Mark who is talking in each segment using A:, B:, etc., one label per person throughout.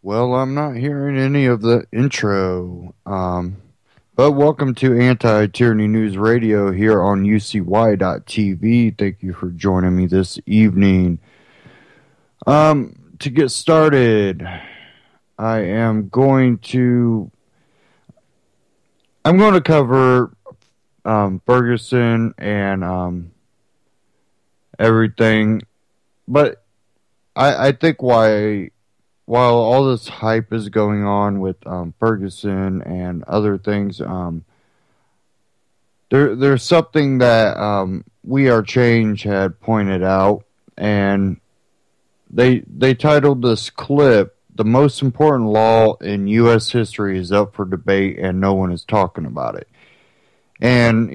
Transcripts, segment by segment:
A: Well, I'm not hearing any of the intro. But welcome to Anti-Tyranny News Radio here on UCY.TV. Thank you for joining me this evening. To get started, I'm going to cover Ferguson and everything, but I think while all this hype is going on with Ferguson and other things, there's something that We Are Change had pointed out, and they titled this clip, "The most important law in U.S. history is up for debate and no one is talking about it." And,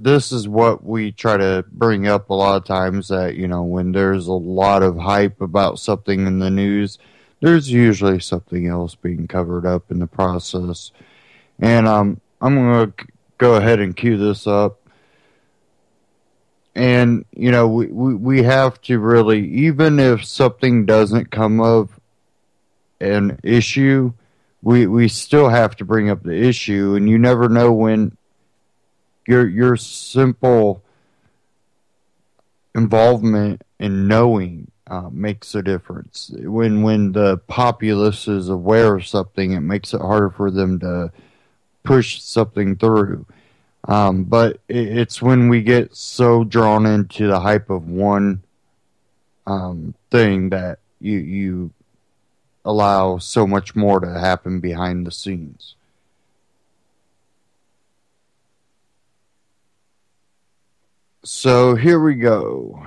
A: this is what we try to bring up a lot of times, that, when there's a lot of hype about something in the news, there's usually something else being covered up in the process. And I'm going to go ahead and cue this up. And, we have to really, even if something doesn't come of an issue, we still have to bring up the issue. And you never know when your simple involvement in knowing makes a difference. When the populace is aware of something, it makes it harder for them to push something through. But it's when we get so drawn into the hype of one thing that you allow so much more to happen behind the scenes. So here we go.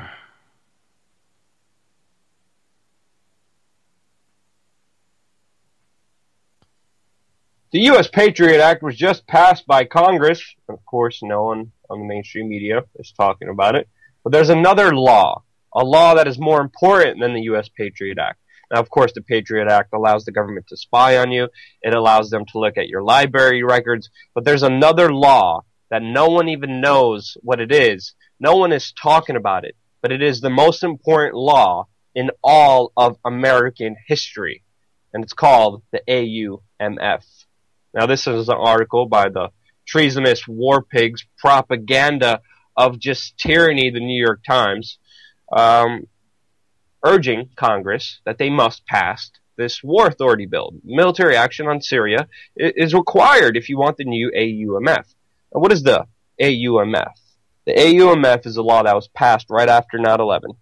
B: The U.S. Patriot Act was just passed by Congress. Of course, no one on the mainstream media is talking about it. But there's another law, a law that is more important than the U.S. Patriot Act. Now, of course, the Patriot Act allows the government to spy on you. It allows them to look at your library records. But there's another law that no one even knows what it is. No one is talking about it. But it is the most important law in all of American history. And it's called the AUMF. Now, this is an article by the treasonous war pigs propaganda of just tyranny, the New York Times, urging Congress that they must pass this war authority bill. Military action on Syria is required if you want the new AUMF. Now, what is the AUMF? The AUMF is a law that was passed right after 9/11,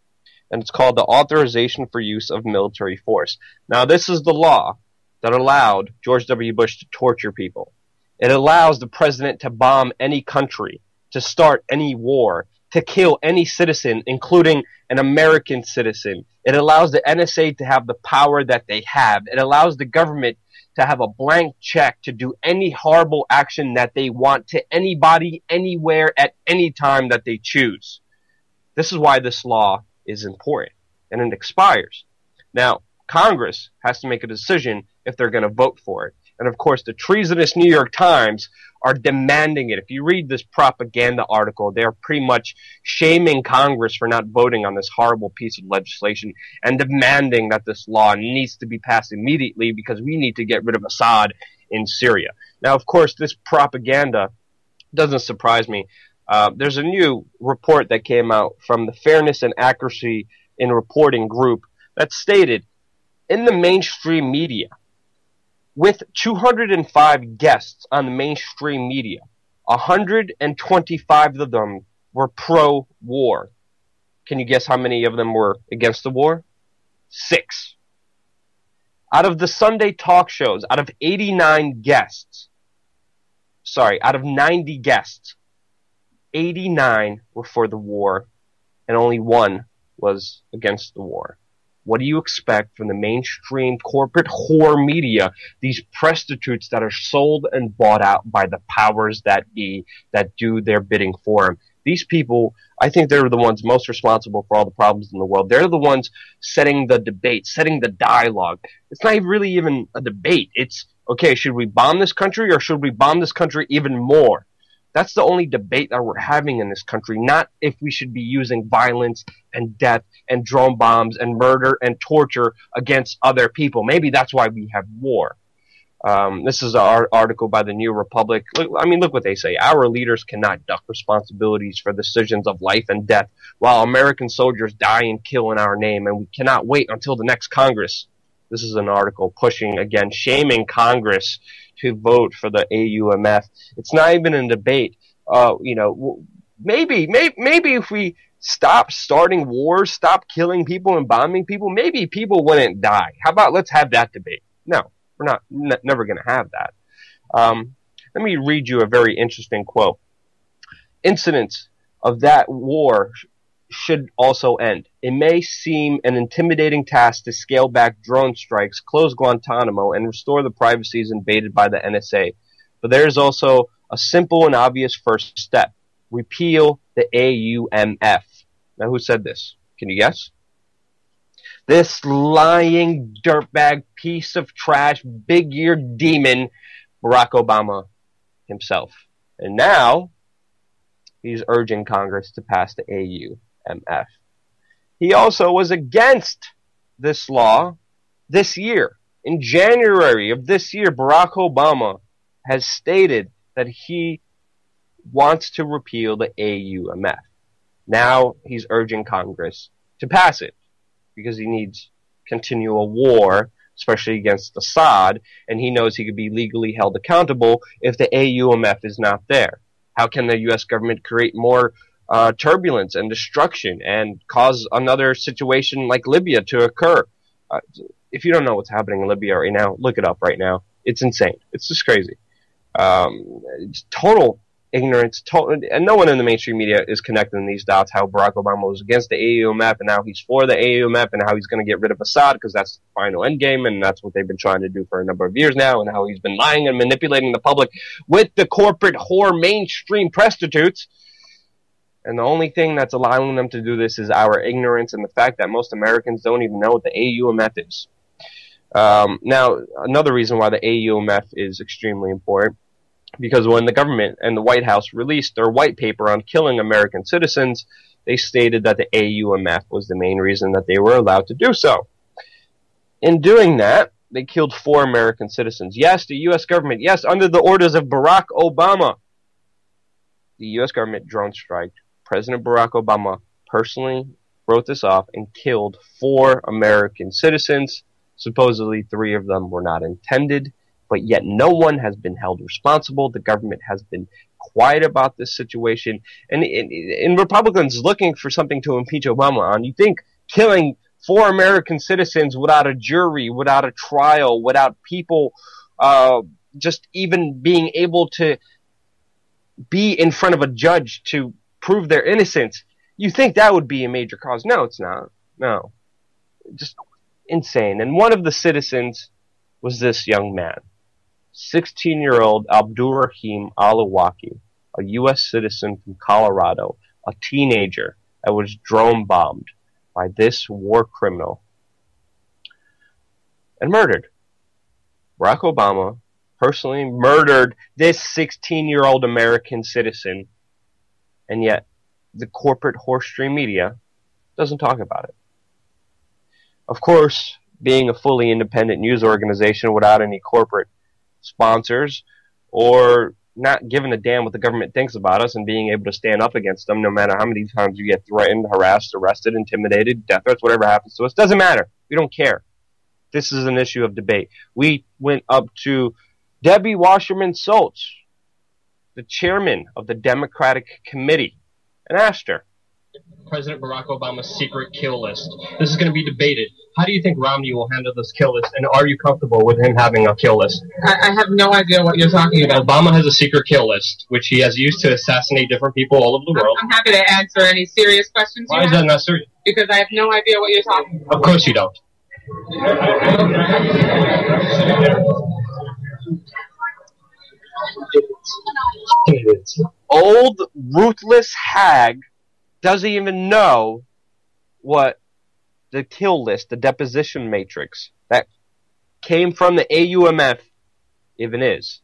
B: and it's called the Authorization for Use of Military Force. Now, this is the law that allowed George W. Bush to torture people. It allows the president to bomb any country, to start any war, to kill any citizen, including an American citizen. It allows the NSA to have the power that they have. It allows the government to have a blank check to do any horrible action that they want to anybody, anywhere, at any time that they choose. This is why this law is important, and it expires. Now, Congress has to make a decision if they're going to vote for it. And of course, the treasonous New York Times are demanding it. If you read this propaganda article, they're pretty much shaming Congress for not voting on this horrible piece of legislation and demanding that this law needs to be passed immediately because we need to get rid of Assad in Syria. Now, of course, this propaganda doesn't surprise me. There's a new report that came out from the Fairness and Accuracy in Reporting group that stated in the mainstream media, with 205 guests on the mainstream media, 125 of them were pro-war. Can you guess how many of them were against the war? 6. Out of the Sunday talk shows, out of 90 guests, 89 were for the war, and only 1 was against the war. What do you expect from the mainstream corporate whore media, these prostitutes that are sold and bought out by the powers that be, that do their bidding for them? These people, I think they're the ones most responsible for all the problems in the world. They're the ones setting the debate, setting the dialogue. It's not really even a debate. It's, okay, should we bomb this country or should we bomb this country even more? That's the only debate that we're having in this country, not if we should be using violence and death and drone bombs and murder and torture against other people. Maybe that's why we have war. This is an article by the New Republic. Look what they say. Our leaders cannot duck responsibilities for decisions of life and death while American soldiers die and kill in our name, and we cannot wait until the next Congress. This is an article pushing, again, shaming Congress to vote for the AUMF. It's not even a debate. Maybe if we stop starting wars, stop killing people and bombing people, maybe people wouldn't die. How about let's have that debate? No, we're never going to have that. Let me read you a very interesting quote. Incidents of that war should also end. It may seem an intimidating task to scale back drone strikes, close Guantanamo, and restore the privacies invaded by the NSA. But there is also a simple and obvious first step. Repeal the AUMF. Now, who said this? Can you guess? This lying dirtbag piece of trash, big-eared demon, Barack Obama himself. And now, he's urging Congress to pass the AUMF. He also was against this law this year. In January of this year, Barack Obama has stated that he wants to repeal the AUMF. Now he's urging Congress to pass it because he needs continual war, especially against Assad, and he knows he could be legally held accountable if the AUMF is not there. How can the U.S. government create more turbulence and destruction and cause another situation like Libya to occur? If you don't know what's happening in Libya right now, look it up right now. It's insane. It's just crazy. It's total ignorance, and no one in the mainstream media is connecting these dots, how Barack Obama was against the AUMF and now he's for the AUMF and how he's going to get rid of Assad because that's the final end game and that's what they've been trying to do for a number of years now, and how he's been lying and manipulating the public with the corporate whore mainstream prostitutes. And the only thing that's allowing them to do this is our ignorance and the fact that most Americans don't even know what the AUMF is. Now, another reason why the AUMF is extremely important, because when the government and the White House released their white paper on killing American citizens, they stated that the AUMF was the main reason that they were allowed to do so. In doing that, they killed 4 American citizens. Yes, the U.S. government, yes, under the orders of Barack Obama, the U.S. government drone striked. President Barack Obama personally wrote this off and killed 4 American citizens. Supposedly 3 of them were not intended, but yet no one has been held responsible. The government has been quiet about this situation. And Republicans looking for something to impeach Obama on. You think killing 4 American citizens without a jury, without a trial, without people just even being able to be in front of a judge to prove their innocence, you think that would be a major cause? No, it's not. No. Just insane. And one of the citizens was this young man, 16-year-old Abdurrahim Alawaki, a U.S. citizen from Colorado, a teenager that was drone bombed by this war criminal and murdered. Barack Obama personally murdered this 16-year-old American citizen, and yet the corporate horse-stream media doesn't talk about it. Of course, being a fully independent news organization without any corporate sponsors or not giving a damn what the government thinks about us and being able to stand up against them no matter how many times you get threatened, harassed, arrested, intimidated, death threats, whatever happens to us, doesn't matter. We don't care. This is an issue of debate. We went up to Debbie Wasserman Schultz, the chairman of the Democratic Committee, and asked her,
C: President Barack Obama's secret kill list. This is going to be debated. How do you think Romney will handle this kill list, and are you comfortable with him having a kill list?
D: I have no idea what you're talking about.
C: Obama has a secret kill list, which he has used to assassinate different people all over the world.
D: I'm happy to answer any serious questions you
C: Why
D: have.
C: is that not serious?
D: Because I have no idea what you're talking about.
C: Of course you don't.
B: old, ruthless hag doesn't even know what the kill list, the deposition matrix that came from the AUMF even is.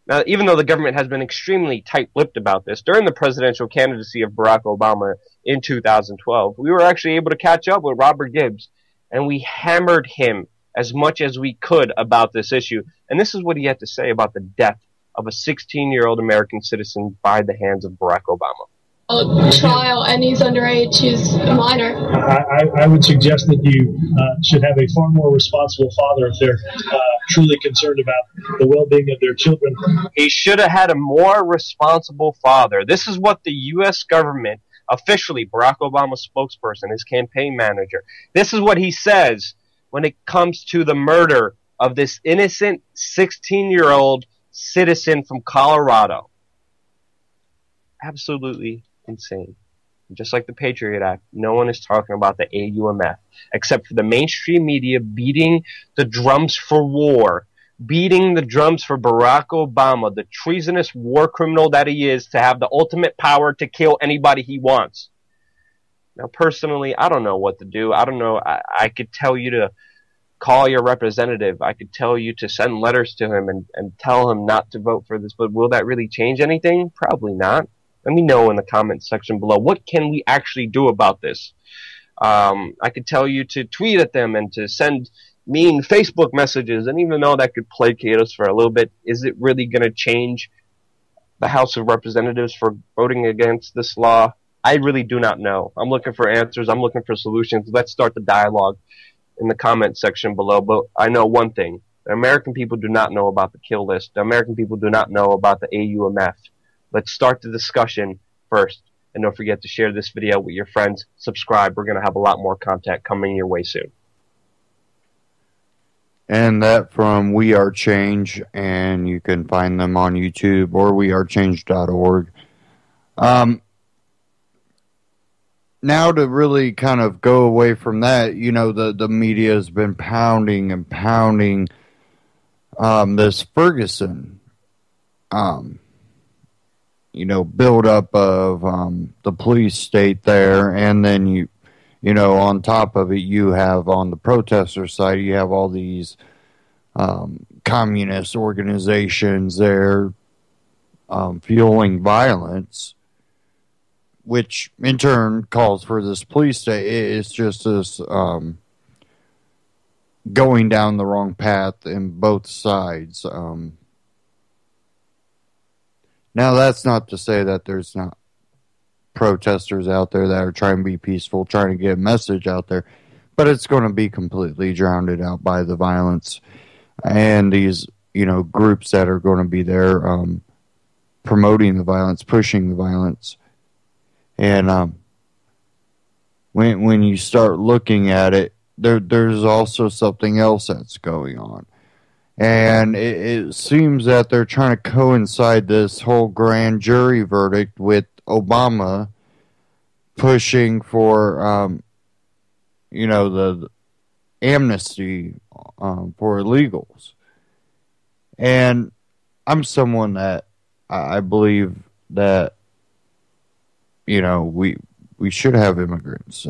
B: Now, even though the government has been extremely tight-lipped about this, during the presidential candidacy of Barack Obama in 2012, we were actually able to catch up with Robert Gibbs, and we hammered him as much as we could about this issue. And this is what he had to say about the death of a 16-year-old American citizen by the hands of Barack Obama.
E: Trial, and he's underage. He's a minor.
F: I would suggest that you should have a far more responsible father if they're truly concerned about the well-being of their children.
B: He should have had a more responsible father. This is what the U.S. government, officially Barack Obama's spokesperson, his campaign manager, this is what he says when it comes to the murder of this innocent 16-year-old citizen from Colorado. Absolutely insane. Just like the Patriot Act, no one is talking about the AUMF, except for the mainstream media beating the drums for war, beating the drums for Barack Obama, the treasonous war criminal that he is, to have the ultimate power to kill anybody he wants. Now, personally, I don't know what to do. I don't know. I could tell you to call your representative. I could tell you to send letters to him and tell him not to vote for this, but will that really change anything? Probably not. Let me know in the comments section below. What can we actually do about this? I could tell you to tweet at them and to send mean Facebook messages, and even though that could placate us for a little bit, is it really going to change the House of Representatives for voting against this law? I really do not know. I'm looking for answers. I'm looking for solutions. Let's start the dialogue in the comment section below. But I know one thing. The American people do not know about the kill list. The American people do not know about the AUMF. Let's start the discussion first. And don't forget to share this video with your friends. Subscribe. We're going to have a lot more content coming your way soon.
A: And that from We Are Change, and you can find them on YouTube or wearechange.org. Now to really kind of go away from that, you know, the media has been pounding and pounding this Ferguson, you know, build up of the police state there, and then you know, on top of it, you have on the protester side, you have all these communist organizations there fueling violence, which in turn calls for this police state. It's just this going down the wrong path in both sides. Now, that's not to say that there's not protesters out there that are trying to be peaceful, trying to get a message out there, but it's going to be completely drowned out by the violence and these, you know, groups that are going to be there promoting the violence, pushing the violence. And when you start looking at it, there's also something else that's going on. And it seems that they're trying to coincide this whole grand jury verdict with Obama pushing for, you know, the amnesty for illegals. And I'm someone that I believe that, you know, we should have immigrants.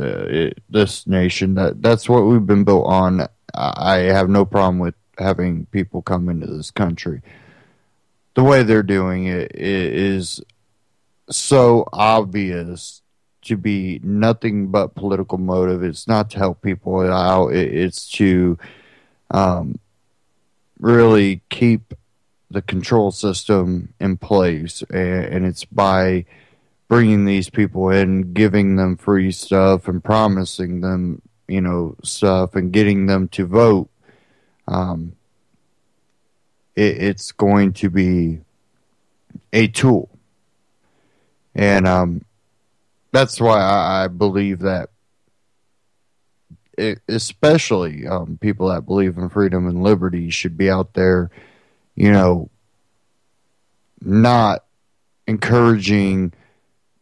A: This nation, that's what we've been built on. I have no problem with having people come into this country. The way they're doing it is so obvious to be nothing but political motive. It's not to help people out. It's to really keep the control system in place, and it's by bringing these people in, giving them free stuff and promising them, you know, stuff and getting them to vote. It's going to be a tool. And that's why I believe that especially people that believe in freedom and liberty should be out there, you know, not encouraging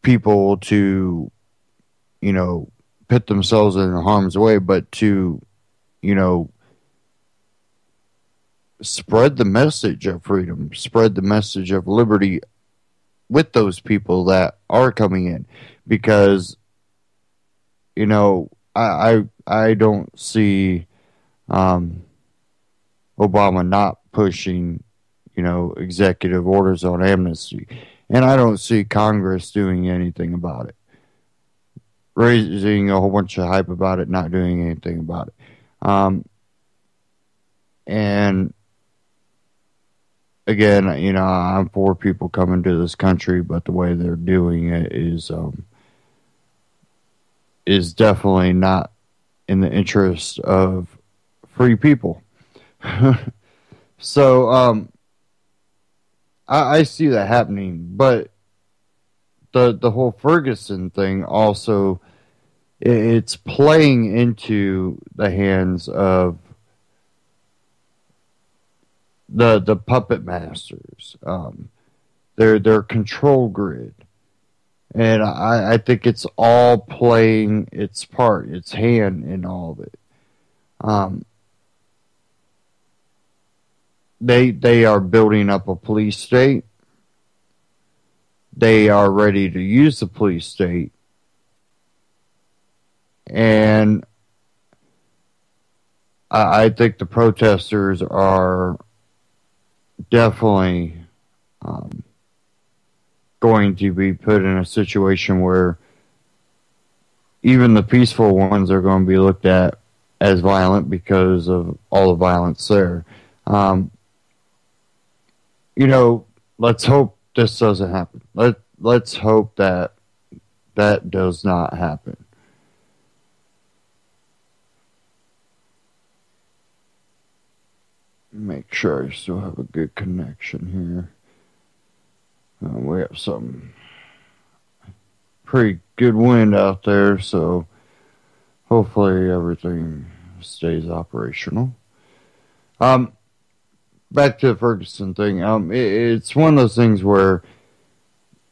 A: people to, you know, put themselves in harm's way, but to, you know, spread the message of freedom, spread the message of liberty with those people that are coming in. Because, you know, I don't see Obama not pushing executive orders on amnesty. And I don't see Congress doing anything about it. Raising a whole bunch of hype about it, not doing anything about it. And again, I'm for people coming to this country, but the way they're doing it is definitely not in the interest of free people. So I see that happening, but the whole Ferguson thing also, it's playing into the hands of the puppet masters, their control grid. And I think it's all playing its part, its hand in all of it. They are building up a police state. They are ready to use the police state. And I think the protesters are definitely going to be put in a situation where even the peaceful ones are going to be looked at as violent because of all the violence there. Let's hope this doesn't happen. Let's hope that does not happen. Make sure I still have a good connection here. We have some pretty good wind out there, so hopefully everything stays operational. Back to the Ferguson thing. It's one of those things where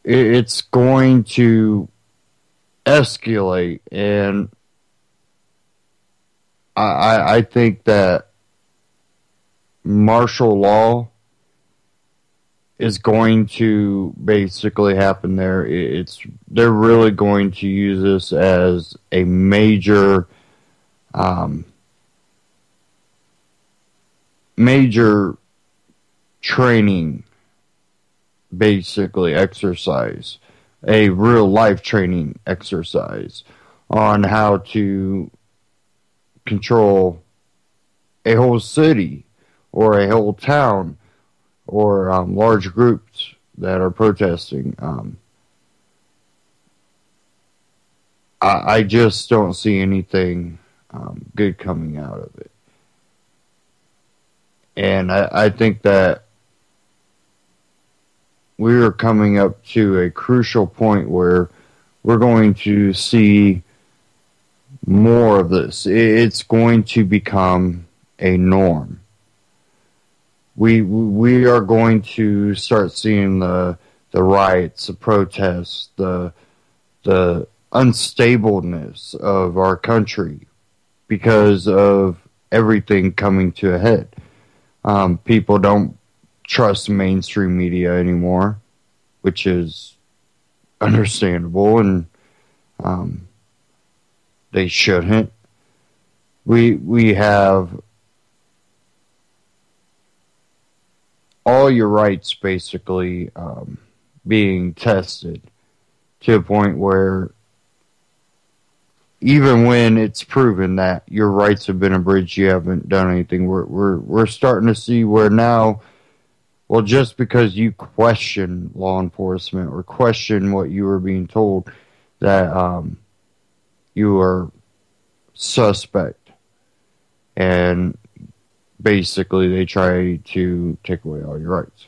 A: it's going to escalate, and I think that martial law is going to basically happen there. They're really going to use this as a major training, basically exercise, a real life training exercise on how to control a whole city or a whole town or large groups that are protesting. I just don't see anything good coming out of it. And I think that we are coming up to a crucial point where we're going to see more of this. It's going to become a norm. We are going to start seeing the riots, the protests, the unstableness of our country because of everything coming to a head. People don't trust mainstream media anymore, which is understandable, and they shouldn't. We have all your rights basically being tested to a point where even when it's proven that your rights have been abridged, you haven't done anything. We're starting to see where now, well, just because you question law enforcement or question what you were being told, that you are suspect, and basically they try to take away all your rights.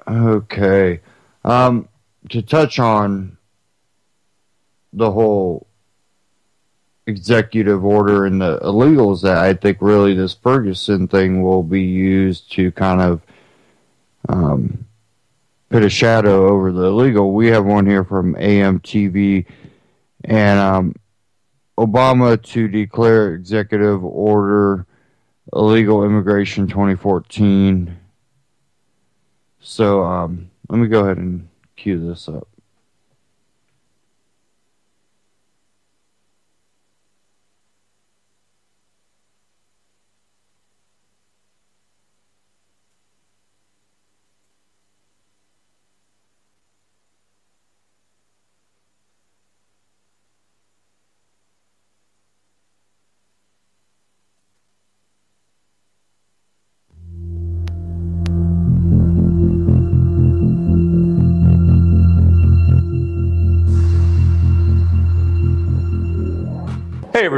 A: Okay. To touch on the whole executive order and the illegals, that I think really this Ferguson thing will be used to kind of put a shadow over the illegal. We have one here from AMTV, and Obama to declare executive order illegal immigration 2014. So let me go ahead and cue this up.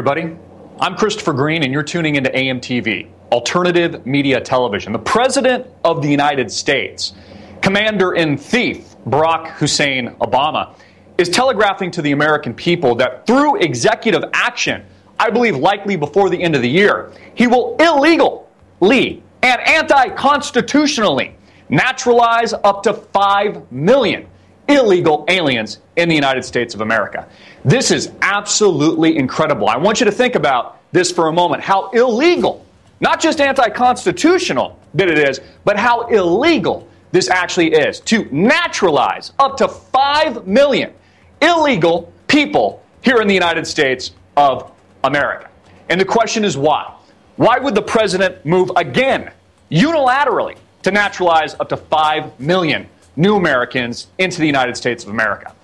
G: everybody. I'm Christopher Green, and you're tuning into AMTV, Alternative Media Television. The President of the United States, Commander-in-Chief Barack Hussein Obama, is telegraphing to the American people that through executive action, I believe likely before the end of the year, he will illegally and anti-constitutionally naturalize up to 5 million illegal aliens in the United States of America. This is absolutely incredible. I want you to think about this for a moment, how illegal, not just anti-constitutional that it is, but how illegal this actually is to naturalize up to 5 million illegal people here in the United States of America. And the question is why? Why would the president move again, unilaterally, to naturalize up to 5 million new Americans into the United States of America?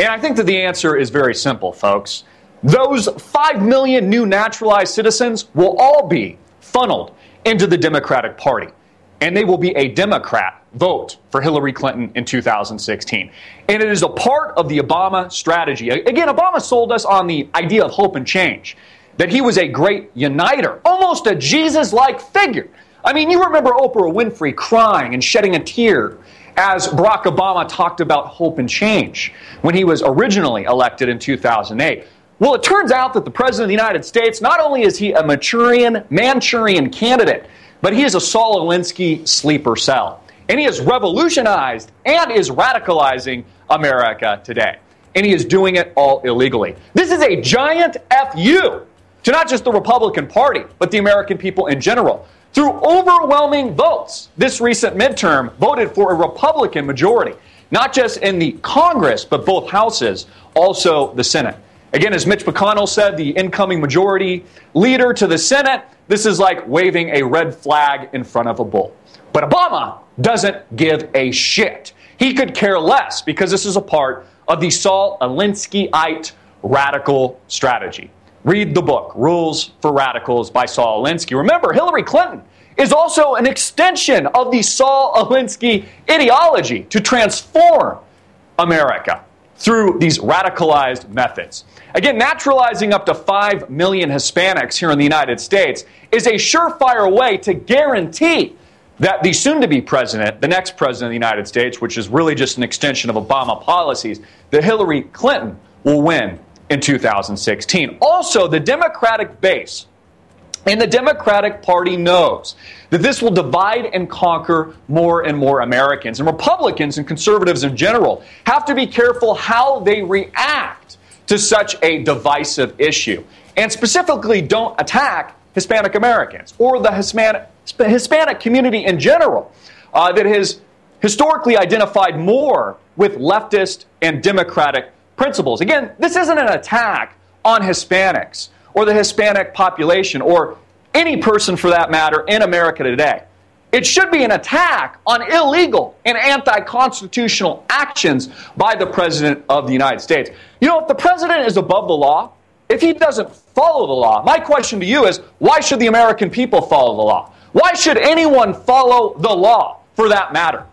G: And I think that the answer is very simple, folks. Those 5 million new naturalized citizens will all be funneled into the Democratic Party. And they will be a Democrat vote for Hillary Clinton in 2016. And it is a part of the Obama strategy. Again, Obama sold us on the idea of hope and change, that he was a great uniter, almost a Jesus-like figure. I mean, you remember Oprah Winfrey crying and shedding a tear as Barack Obama talked about hope and change when he was originally elected in 2008. Well, it turns out that the President of the United States, not only is he a Manchurian candidate, but he is a Saul Alinsky sleeper cell. And he has revolutionized and is radicalizing America today. And he is doing it all illegally. This is a giant FU to not just the Republican Party, but the American people in general. Through overwhelming votes, this recent midterm voted for a Republican majority, not just in the Congress, but both houses, also the Senate. Again, as Mitch McConnell said, the incoming majority leader to the Senate, this is like waving a red flag in front of a bull. But Obama doesn't give a shit. He could care less because this is a part of the Saul Alinskyite radical strategy. Read the book, Rules for Radicals by Saul Alinsky. Remember, Hillary Clinton is also an extension of the Saul Alinsky ideology to transform America through these radicalized methods. Again, naturalizing up to 5 million Hispanics here in the United States is a surefire way to guarantee that the soon-to-be president, the next president of the United States, which is really just an extension of Obama policies, that Hillary Clinton will win in 2016. Also, the Democratic base and the Democratic Party knows that this will divide and conquer more and more Americans. And Republicans and conservatives in general have to be careful how they react to such a divisive issue. And specifically, don't attack Hispanic Americans or the Hispanic community in general that has historically identified more with leftist and democratic principles. Again, this isn't an attack on Hispanics or the Hispanic population or any person for that matter in America today. It should be an attack on illegal and anti-constitutional actions by the President of the United States. You know, if the President is above the law, if he doesn't follow the law, my question to you is, why should the American people follow the law? Why should anyone follow the law for that matter?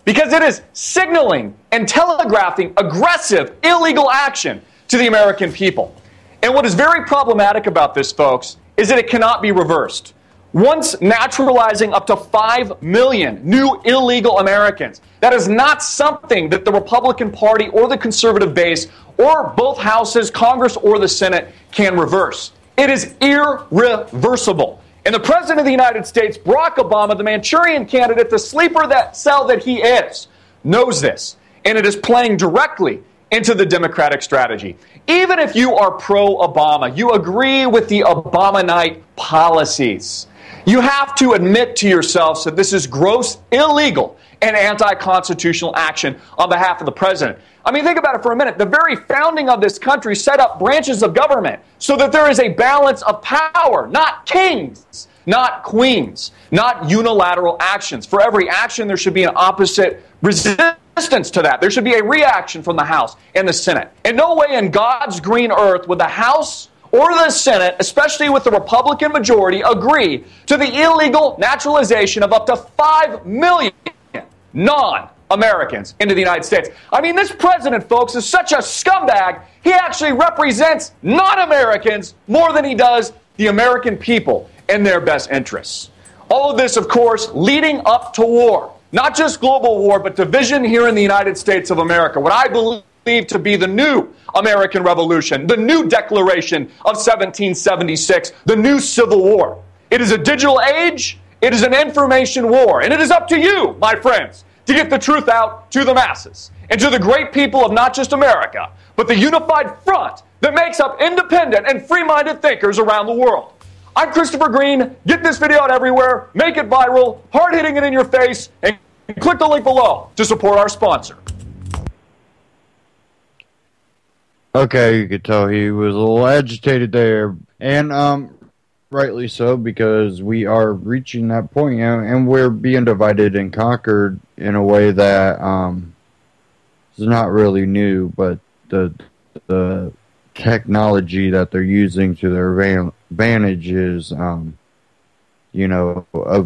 G: Because it is signaling and telegraphing aggressive, illegal action to the American people. And what is very problematic about this, folks, is that it cannot be reversed. Once naturalizing up to 5 million new illegal Americans, that is not something that the Republican Party or the conservative base or both houses, Congress or the Senate can reverse. It is irreversible. And the President of the United States, Barack Obama, the Manchurian candidate, the sleeper cell that he is, knows this. And it is playing directly into the Democratic strategy. Even if you are pro-Obama, you agree with the Obamanite policies, you have to admit to yourselves that this is gross illegal and anti-constitutional action on behalf of the president. I mean, think about it for a minute. The very founding of this country set up branches of government so that there is a balance of power, not kings, not queens, not unilateral actions. For every action, there should be an opposite resistance to that. There should be a reaction from the House and the Senate. In no way in God's green earth would the House or the Senate, especially with the Republican majority, agree to the illegal naturalization of up to 5 million Americans into the United States. I mean, this president, folks, is such a scumbag. He actually represents non-Americans more than he does the American people and their best interests. All of this, of course, leading up to war. Not just global war, but division here in the United States of America. What I believe to be the new American Revolution, the new Declaration of 1776, the new Civil War. It is a digital age. It is an information war. And it is up to you, my friends, to get the truth out to the masses and to the great people of not just America, but the unified front that makes up independent and free-minded thinkers around the world. I'm Christopher Green. Get this video out everywhere, make it viral, hard-hitting it in your face, and click the link below to support our sponsor.
A: Okay, you could tell he was a little agitated there, and rightly so, because we are reaching that point, and we're being divided and conquered in a way that is not really new, but the technology that they're using to their advantage is, of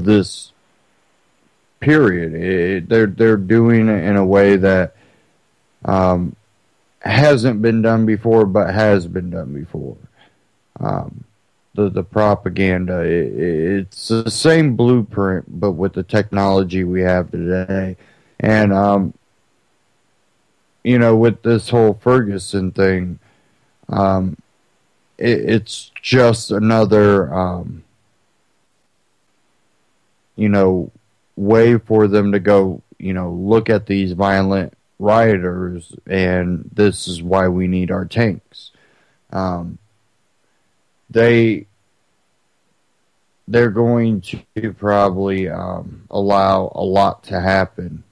A: this period. They're doing it in a way that hasn't been done before, but has been done before. The propaganda, it's the same blueprint, but with the technology we have today. And, with this whole Ferguson thing, it's just another, way for them to go, look at these violent rioters, and this is why we need our tanks. They're going to probably allow a lot to happen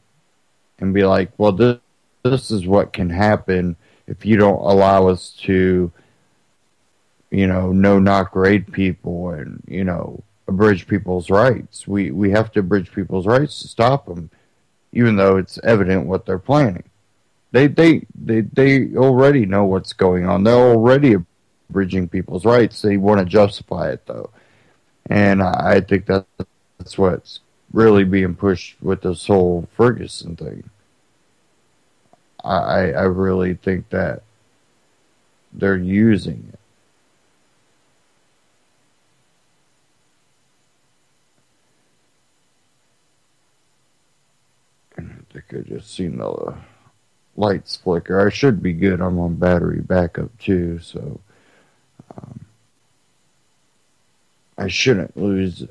A: and be like, well, this is what can happen if you don't allow us to, no-knock raid people and, abridge people's rights. We have to abridge people's rights to stop them, even though it's evident what they're planning. They already know what's going on. They're already abridging people's rights. They want to justify it, though. And I think that's what's really being pushed with this whole Ferguson thing. I really think that they're using it. And I think I just seen the lights flicker. I should be good. I'm on battery backup too, so I shouldn't lose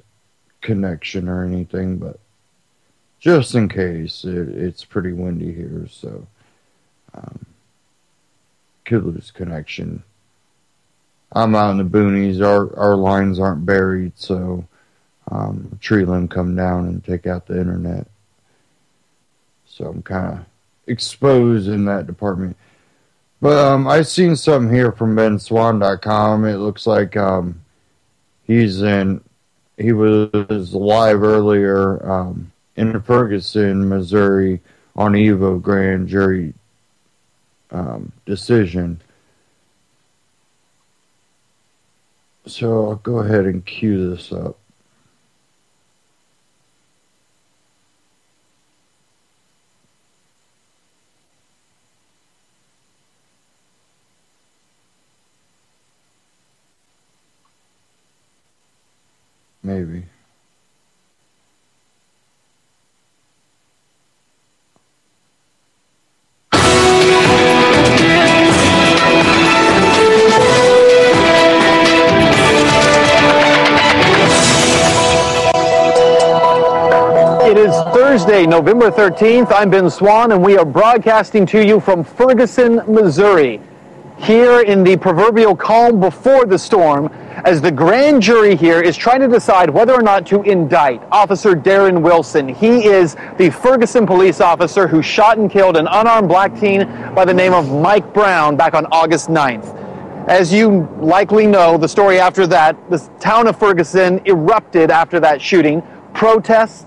A: connection or anything, but just in case, it's pretty windy here, so could lose connection. I'm out in the boonies. Our lines aren't buried, so a tree limb come down and take out the internet. So I'm kind of exposed in that department. But I've seen something here from benswan.com. It looks like he was live earlier in Ferguson, Missouri, on Evo grand jury decision. So I'll go ahead and cue this up. Maybe.
H: It is Thursday, November 13th. I'm Ben Swan, and we are broadcasting to you from Ferguson, Missouri. Here in the proverbial calm before the storm, as the grand jury here is trying to decide whether or not to indict Officer Darren Wilson. He is the Ferguson police officer who shot and killed an unarmed black teen by the name of Mike Brown back on August 9th. As you likely know, the story after that, the town of Ferguson erupted after that shooting. Protests,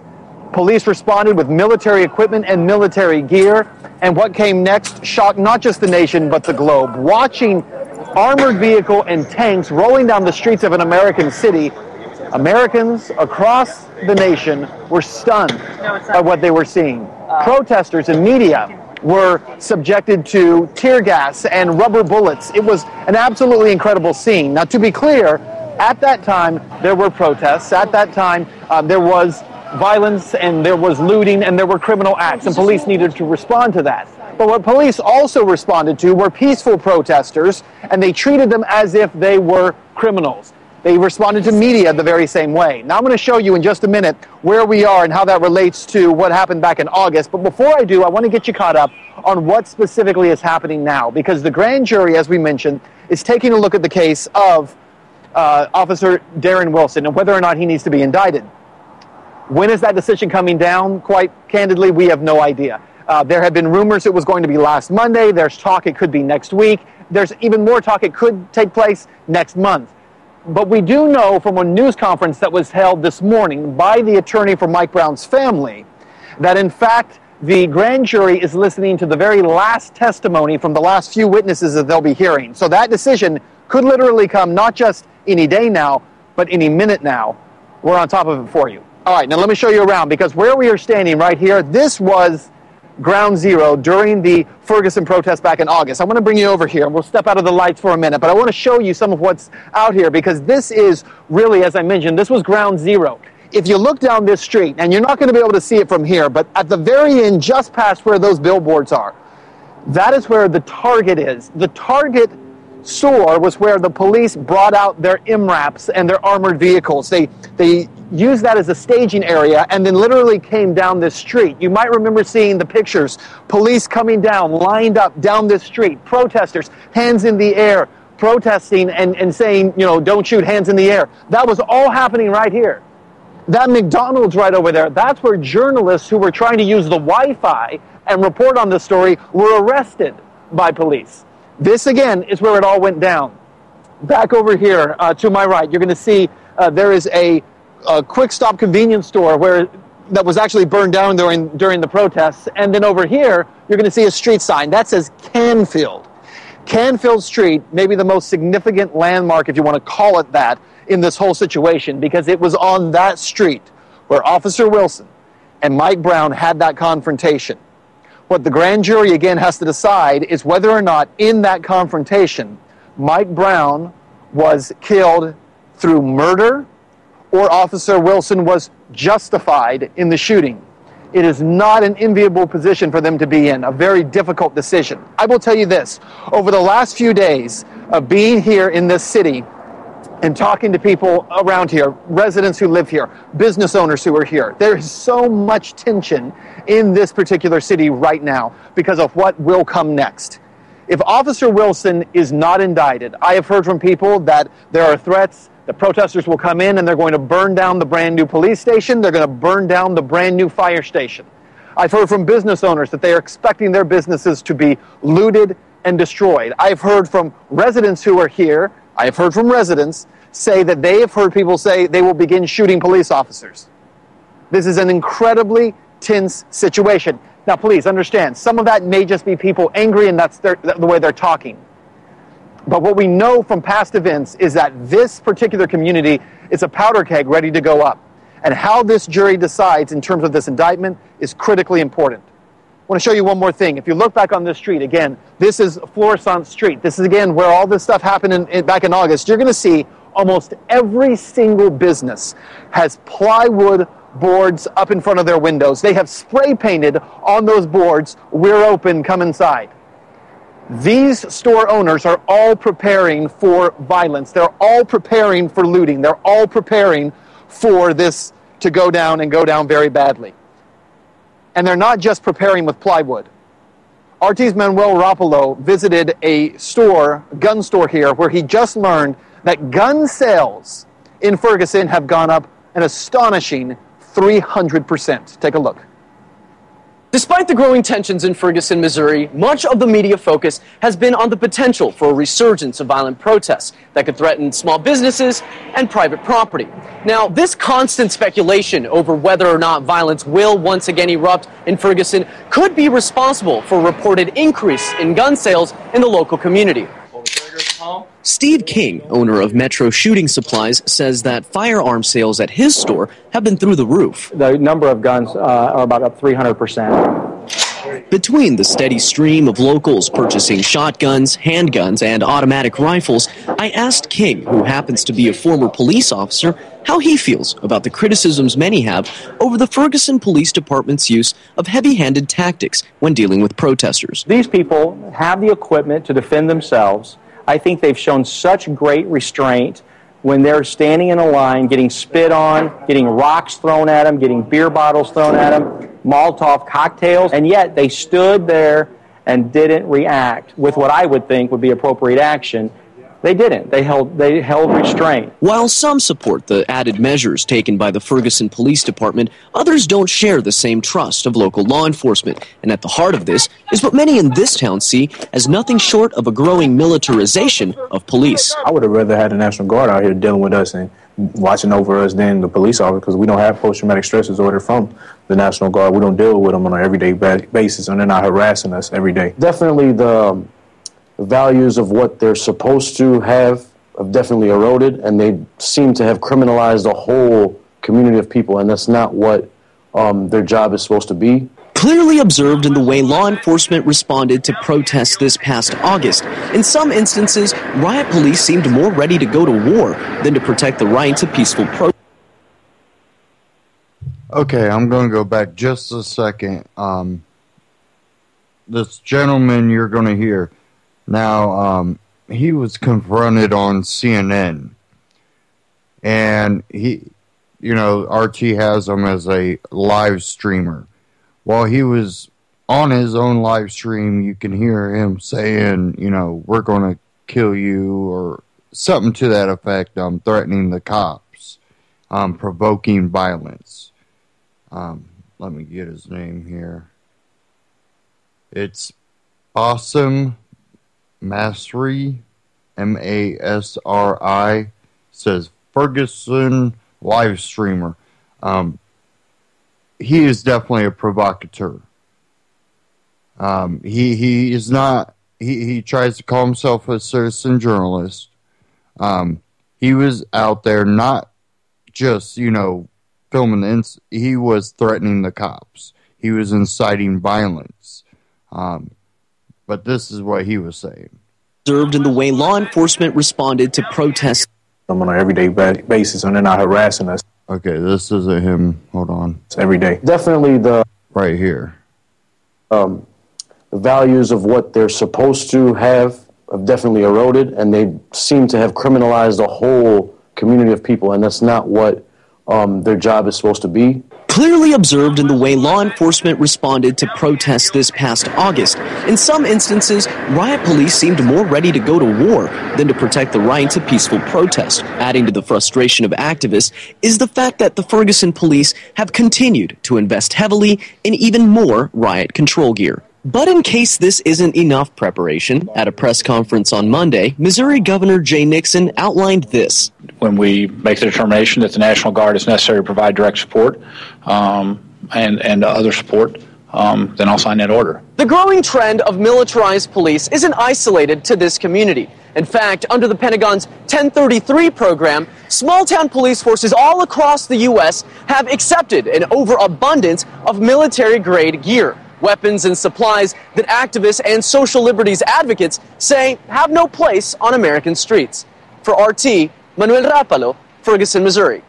H: police responded with military equipment and military gear, and what came next shocked not just the nation but the globe. Watching armored vehicle and tanks rolling down the streets of an American city Americans across the nation were stunned by what they were seeing. Protesters and media were subjected to tear gas and rubber bullets. It was an absolutely incredible scene. Now, to be clear, at that time, there were protests. At that time, there was violence and there was looting and there were criminal acts, and police needed to respond to that. But what police also responded to were peaceful protesters, and they treated them as if they were criminals. They responded to media the very same way. Now I'm going to show you in just a minute where we are and how that relates to what happened back in August. But before I do, I want to get you caught up on what specifically is happening now, because the grand jury, as we mentioned, is taking a look at the case of Officer Darren Wilson and whether or not he needs to be indicted. When is that decision coming down? Quite candidly, we have no idea. There have been rumors it was going to be last Monday. There's talk it could be next week. There's even more talk it could take place next month. But we do know from a news conference that was held this morning by the attorney for Mike Brown's family that, in fact, the grand jury is listening to the very last testimony from the last few witnesses that they'll be hearing. So that decision could literally come not just any day now, but any minute now. We're on top of it for you. All right, now let me show you around, because where we are standing right here, this was ground zero during the Ferguson protest back in August. I want to bring you over here, and we'll step out of the lights for a minute, but I want to show you some of what's out here, because this is really, as I mentioned, this was ground zero. If you look down this street, and you're not going to be able to see it from here, but at the very end, just past where those billboards are, that is where the Target is. The Target store was where the police brought out their MRAPs and their armored vehicles. They used that as a staging area and then literally came down this street. You might remember seeing the pictures. Police coming down, lined up down this street. Protesters, hands in the air, protesting and saying, you know, don't shoot, hands in the air. That was all happening right here. That McDonald's right over there, that's where journalists who were trying to use the Wi-Fi and report on this story were arrested by police. This, again, is where it all went down. Back over here to my right, you're going to see there is a quick stop convenience store that was actually burned down during the protests. And then over here, you're going to see a street sign. That says Canfield. Canfield Street, maybe the most significant landmark, if you want to call it that, in this whole situation, because it was on that street where Officer Wilson and Mike Brown had that confrontation. What the grand jury, again, has to decide is whether or not in that confrontation, Mike Brown was killed through murder or Officer Wilson was justified in the shooting. It is not an enviable position for them to be in, a very difficult decision. I will tell you this, over the last few days of being here in this city and talking to people around here, residents who live here, business owners who are here, there is so much tension in this particular city right now because of what will come next. If Officer Wilson is not indicted, I have heard from people that there are threats. The protesters will come in and they're going to burn down the brand new police station. They're going to burn down the brand new fire station. I've heard from business owners that they are expecting their businesses to be looted and destroyed. I've heard from residents who are here, I've heard from residents say that they have heard people say they will begin shooting police officers. This is an incredibly tense situation. Now, please understand, some of that may just be people angry and that's the way they're talking. But what we know from past events is that this particular community is a powder keg ready to go up. And how this jury decides in terms of this indictment is critically important. I want to show you one more thing. If you look back on this street, again, this is Florissant Street. This is, again, where all this stuff happened back in August. You're going to see almost every single business has plywood boards up in front of their windows. They have spray painted on those boards, "We're open, come inside." These store owners are all preparing for violence. They're all preparing for looting. They're all preparing for this to go down and go down very badly. And they're not just preparing with plywood. RT's Manuel Rapolo visited a gun store here, where he just learned that gun sales in Ferguson have gone up an astonishing 300%. Take a look.
I: Despite the growing tensions in Ferguson, Missouri, much of the media focus has been on the potential for a resurgence of violent protests that could threaten small businesses and private property. Now, this constant speculation over whether or not violence will once again erupt in Ferguson could be responsible for a reported increase in gun sales in the local community. Steve King, owner of Metro Shooting Supplies, says that firearm sales at his store have been through the roof.
J: The number of guns are about up 300%.
I: Between the steady stream of locals purchasing shotguns, handguns, and automatic rifles, I asked King, who happens to be a former police officer, how he feels about the criticisms many have over the Ferguson Police Department's use of heavy-handed tactics when dealing with protesters.
J: These people have the equipment to defend themselves. I think they've shown such great restraint when they're standing in a line, getting spit on, getting rocks thrown at them, getting beer bottles thrown at them, Molotov cocktails, and yet they stood there and didn't react with what I would think would be appropriate action. They didn't. They held restraint.
I: While some support the added measures taken by the Ferguson Police Department, others don't share the same trust of local law enforcement. And at the heart of this is what many in this town see as nothing short of a growing militarization of police.
K: I would have rather had the National Guard out here dealing with us and watching over us than the police officer, because we don't have post-traumatic stress disorder from the National Guard. We don't deal with them on an everyday basis, and they're not harassing us every day.
L: Definitely the values of what they're supposed to have definitely eroded, and they seem to have criminalized a whole community of people, and that's not what their job is supposed to be.
I: Clearly observed in the way law enforcement responded to protests this past August. In some instances, riot police seemed more ready to go to war than to protect the rights of peaceful protesters.
A: Okay, I'm going to go back just a second. This gentleman you're going to hear now, he was confronted on CNN, and he, RT has him as a live streamer. While he was on his own live stream, you can hear him saying, we're going to kill you, or something to that effect, threatening the cops, provoking violence. Let me get his name here. It's Awesome Masri, Masri, says Ferguson live streamer. He is definitely a provocateur. He is not. He tries to call himself a citizen journalist. He was out there not just filming he was threatening the cops. He was inciting violence. But this is what he was saying.
I: Observed in the way law enforcement responded to protests
K: on an everyday basis, and they're not harassing us.
A: Okay, this isn't him. Hold on.
K: It's every day.
L: Definitely the
A: right here.
L: The values of what they're supposed to have definitely eroded, and they seem to have criminalized a whole community of people, and that's not what their job is supposed to be.
I: Clearly observed in the way law enforcement responded to protests this past August. In some instances, riot police seemed more ready to go to war than to protect the rights of peaceful protest. Adding to the frustration of activists is the fact that the Ferguson police have continued to invest heavily in even more riot control gear. But in case this isn't enough preparation, at a press conference on Monday, Missouri Governor Jay Nixon outlined this.
M: When we make the determination that the National Guard is necessary to provide direct support and other support, then I'll sign that order.
I: The growing trend of militarized police isn't isolated to this community. In fact, under the Pentagon's 1033 program, small-town police forces all across the U.S. have accepted an overabundance of military-grade gear. Weapons and supplies that activists and social liberties advocates say have no place on American streets. For RT, Manuel Rapalo, Ferguson, Missouri.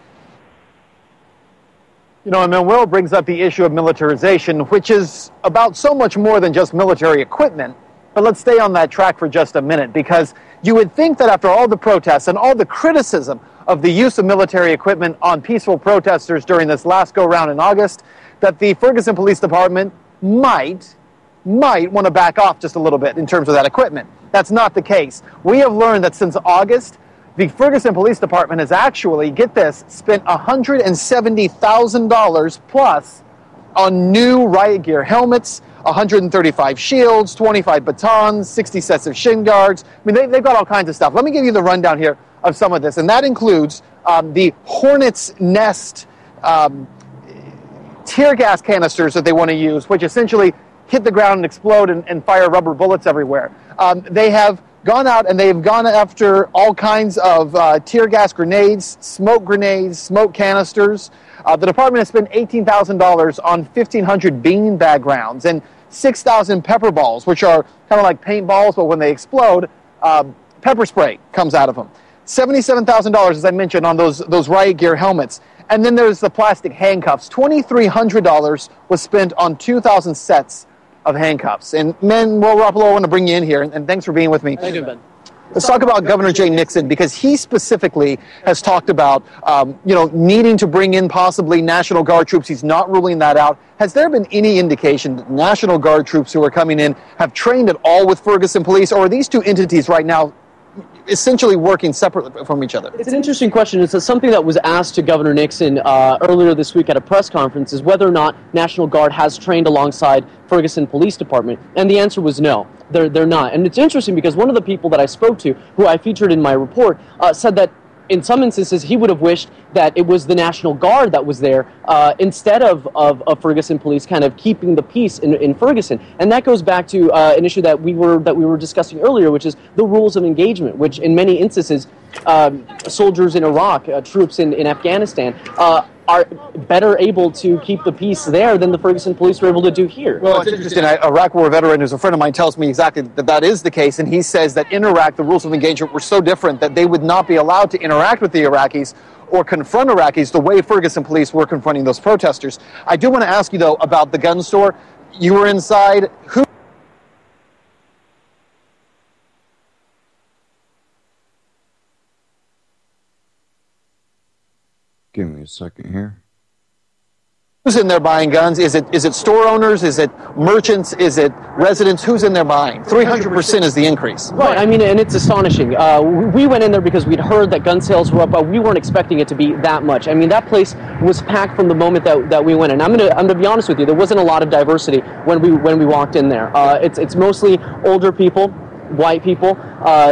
H: Manuel brings up the issue of militarization, which is about so much more than just military equipment. But let's stay on that track for just a minute, because you would think that after all the protests and all the criticism of the use of military equipment on peaceful protesters during this last go-round in August, that the Ferguson Police Department might want to back off just a little bit in terms of that equipment. That's not the case. We have learned that since August, the Ferguson Police Department has actually, get this, spent $170,000 plus on new riot gear helmets, 135 shields, 25 batons, 60 sets of shin guards. I mean, they've got all kinds of stuff. Let me give you the rundown here of some of this, and that includes the Hornet's Nest tear gas canisters that they want to use, which essentially hit the ground and explode and fire rubber bullets everywhere. They have gone out and they've gone after all kinds of tear gas grenades, smoke canisters. The department has spent $18,000 on 1,500 beanbag rounds and 6,000 pepper balls, which are kind of like paintballs, but when they explode, pepper spray comes out of them. $77,000, as I mentioned, on those riot gear helmets. And then there's the plastic handcuffs. $2,300 was spent on 2,000 sets of handcuffs. And Manuel Rapolo, I want to bring you in here, and thanks for being with me.
I: Thank you, Ben.
H: Let's talk about Governor Jay Nixon, because he specifically has talked about, needing to bring in possibly National Guard troops. He's not ruling that out. Has there been any indication that National Guard troops who are coming in have trained at all with Ferguson Police, or are these two entities right now essentially working separately from each other?
I: It's an interesting question. It's something that was asked to Governor Nixon earlier this week at a press conference, is whether or not National Guard has trained alongside Ferguson Police Department, and the answer was no. They're not. And it's interesting because one of the people that I spoke to, who I featured in my report, said that in some instances he would have wished that it was the National Guard that was there instead of Ferguson Police kind of keeping the peace in Ferguson. And that goes back to an issue that we were discussing earlier, which is the rules of engagement, which in many instances soldiers in Iraq, troops in Afghanistan, are better able to keep the peace there than the Ferguson Police were able to do here.
H: Well, it's interesting. An Iraq War veteran who's a friend of mine tells me exactly that is the case, and he says that in Iraq the rules of engagement were so different that they would not be allowed to interact with the Iraqis or confront Iraqis the way Ferguson Police were confronting those protesters. I do want to ask you, though, about the gun store. You were inside. Who...
A: Give me a second here.
H: Who's in there buying guns? Is it store owners? Is it merchants? Is it residents? Who's in there buying? 300% is the increase.
I: Right. I mean, and it's astonishing. We went in there because we'd heard that gun sales were up, but we weren't expecting it to be that much. I mean, that place was packed from the moment that we went in. I'm gonna be honest with you. There wasn't a lot of diversity when we walked in there. It's mostly older people, white people,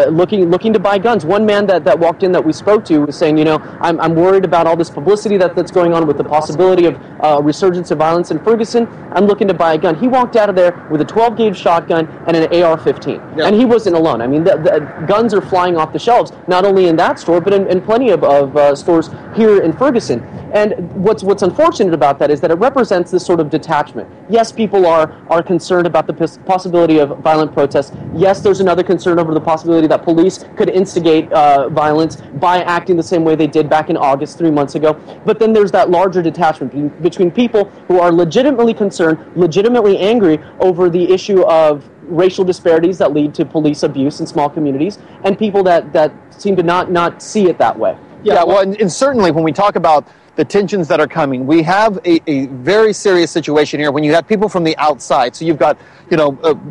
I: looking to buy guns. One man that walked in that we spoke to was saying, I'm worried about all this publicity that's going on with the possibility of resurgence of violence in Ferguson. I'm looking to buy a gun. He walked out of there with a 12-gauge shotgun and an AR-15. Yeah. And he wasn't alone. I mean, the guns are flying off the shelves, not only in that store, but in plenty of stores here in Ferguson. And what's unfortunate about that is that it represents this sort of detachment. Yes, people are concerned about the possibility of violent protests. Yes, there's another concern over the possibility that police could instigate violence by acting the same way they did back in August 3 months ago. But then there's that larger detachment between people who are legitimately concerned, legitimately angry over the issue of racial disparities that lead to police abuse in small communities, and people that seem to not see it that way.
H: Yeah, well, and certainly when we talk about the tensions that are coming, we have a very serious situation here when you have people from the outside. So you've got,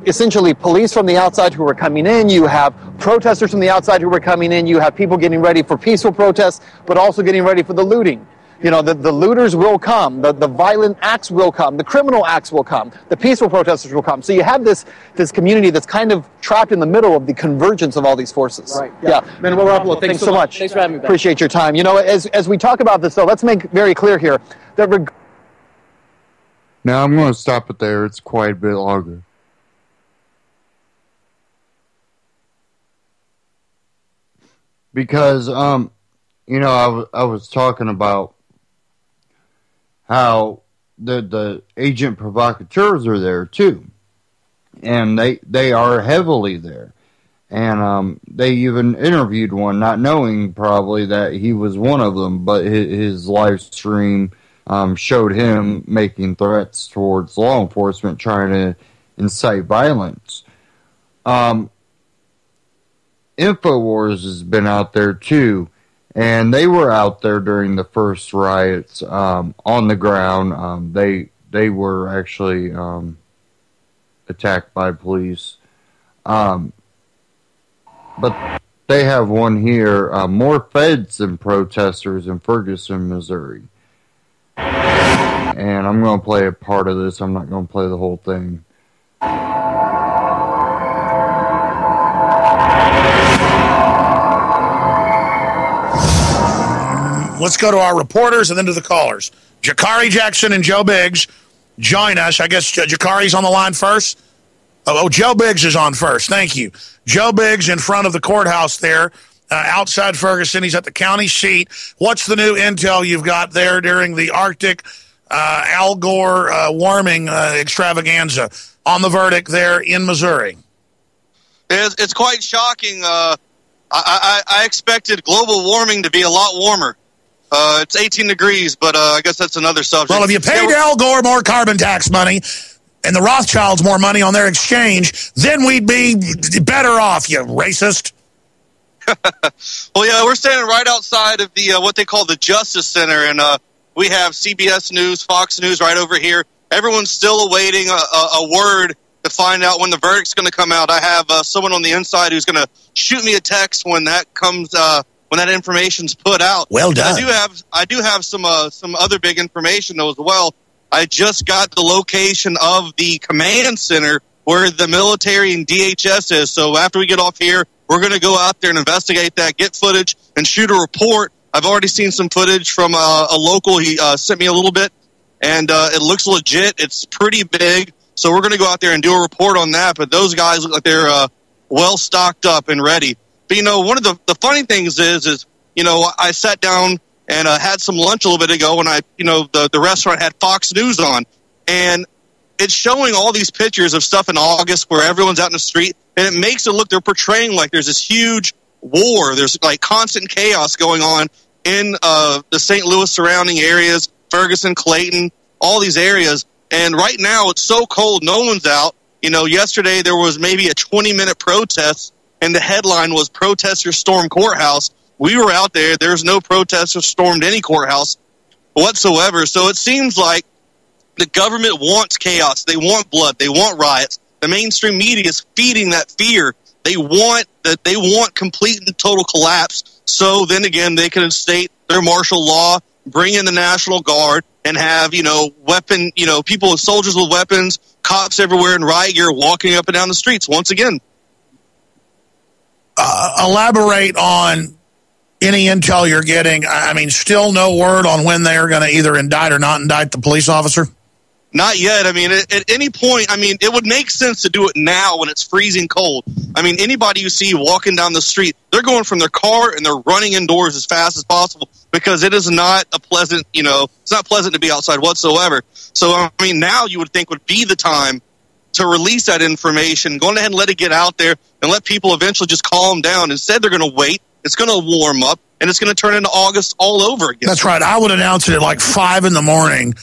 H: essentially police from the outside who are coming in. You have protesters from the outside who are coming in. You have people getting ready for peaceful protests, but also getting ready for the looting. The looters will come, the violent acts will come, the criminal acts will come, the peaceful protesters will come. So you have this community that's kind of trapped in the middle of the convergence of all these forces.
I: Right.
H: Yeah.
I: Manuel Rapolo, thanks so much.
H: Thanks for having me back. Appreciate your time. As we talk about this, though, let's make very clear here that
A: now I'm going to stop it there. It's quite a bit longer. Because, I was talking about how the agent provocateurs are there too, and they are heavily there, and they even interviewed one, not knowing probably that he was one of them, but his live stream showed him making threats towards law enforcement, trying to incite violence. InfoWars has been out there too. And they were out there during the first riots on the ground. They were actually attacked by police. But they have one here, more feds than protesters in Ferguson, Missouri. And I'm going to play a part of this. I'm not going to play the whole thing.
N: Let's go to our reporters and then to the callers. Jakari Jackson and Joe Biggs join us. I guess Jakari's on the line first. Joe Biggs is on first. Thank you. Joe Biggs in front of the courthouse there, outside Ferguson. He's at the county seat. What's the new intel you've got there during the Arctic Al Gore warming extravaganza on the verdict there in Missouri?
O: It's quite shocking. I expected global warming to be a lot warmer. It's 18 degrees, but I guess that's another subject.
N: Well, if you paid Al Gore more carbon tax money and the Rothschilds more money on their exchange, then we'd be better off, you racist.
O: Well, yeah, we're standing right outside of the what they call the Justice Center, and we have CBS News, Fox News right over here. Everyone's still awaiting a word to find out when the verdict's going to come out. I have someone on the inside who's going to shoot me a text when that comes, when that information's put out.
N: Well done.
O: I do have some other big information though as well. I just got the location of the command center where the military and DHS is. So after we get off here, we're going to go out there and investigate that, get footage, and shoot a report. I've already seen some footage from a local. He sent me a little bit, and it looks legit. It's pretty big. So we're going to go out there and do a report on that. But those guys look like they're well stocked up and ready. But, you know, one of the funny things is, you know, I sat down and had some lunch a little bit ago, and the restaurant had Fox News on, and it's showing all these pictures of stuff in August where everyone's out in the street, and it makes it look, they're portraying like there's this huge war. There's like constant chaos going on in the St. Louis surrounding areas, Ferguson, Clayton, all these areas. And right now it's so cold, no one's out. You know, yesterday there was maybe a 20-minute protest, and the headline was "Protesters Storm Courthouse." We were out there. There's no protesters stormed any courthouse whatsoever. So it seems like the government wants chaos. They want blood. They want riots. The mainstream media is feeding that fear. They want complete and total collapse. So then again, they can instate their martial law, bring in the National Guard, and have, people, soldiers with weapons, cops everywhere in riot gear walking up and down the streets once again.
N: Elaborate on any intel you're getting. I mean, still no word on when they are going to either indict or not indict the police officer?
O: Not yet. I mean, at any point, it would make sense to do it now when it's freezing cold. I mean, anybody you see walking down the street, they're going from their car and they're running indoors as fast as possible because it is not a pleasant, it's not pleasant to be outside whatsoever. So, I mean, now you would think would be the time to release that information, go ahead and let it get out there and let people eventually just calm down. Instead, they're going to wait. It's going to warm up, and it's going to turn into August all over again.
N: That's right. I would announce it at like 5 in the morning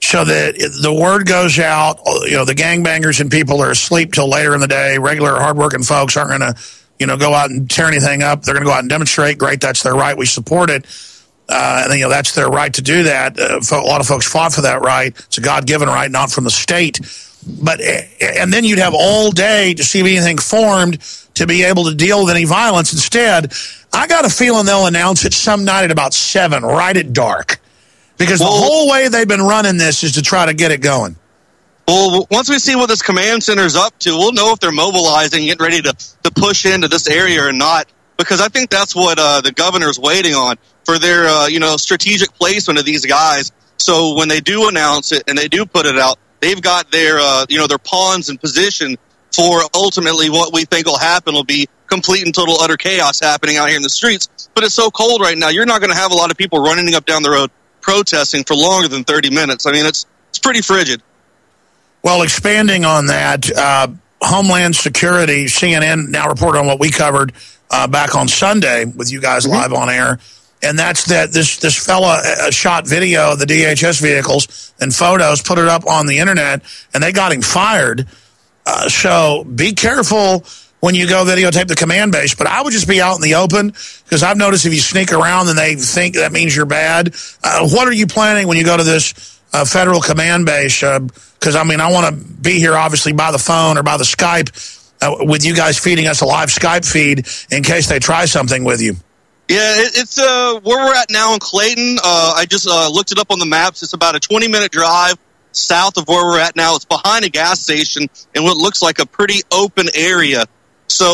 N: so that the word goes out. The gangbangers and people are asleep till later in the day. Regular, hardworking folks aren't going to, go out and tear anything up. They're going to go out and demonstrate. Great, that's their right. We support it. And that's their right to do that. A lot of folks fought for that right. It's a God-given right, not from the state. And then you'd have all day to see if anything formed to be able to deal with any violence. Instead, I got a feeling they'll announce it some night at about 7, right at dark. Because the whole way they've been running this is to try to get it going.
O: Well, once we see what this command center's up to, we'll know if they're mobilizing, getting ready to push into this area or not. Because I think that's what the governor's waiting on for their, strategic placement of these guys. So when they do announce it and they do put it out, they've got their, their pawns in position for ultimately what we think will happen will be complete and total utter chaos happening out here in the streets. But it's so cold right now, you're not going to have a lot of people running up down the road protesting for longer than 30 minutes. I mean, it's pretty frigid.
N: Well, expanding on that, Homeland Security, CNN now reported on what we covered back on Sunday with you guys live on air. And that's that this fella shot video of the DHS vehicles and photos, put it up on the internet, and they got him fired. So be careful when you go videotape the command base. But I would just be out in the open because I've noticed if you sneak around and they think that means you're bad. What are you planning when you go to this federal command base? Because, I want to be here, obviously, by the phone or by the Skype with you guys feeding us a live Skype feed in case they try something with you.
O: Yeah, it's where we're at now in Clayton. I just looked it up on the maps. It's about a 20-minute drive south of where we're at now. It's behind a gas station in what looks like a pretty open area. So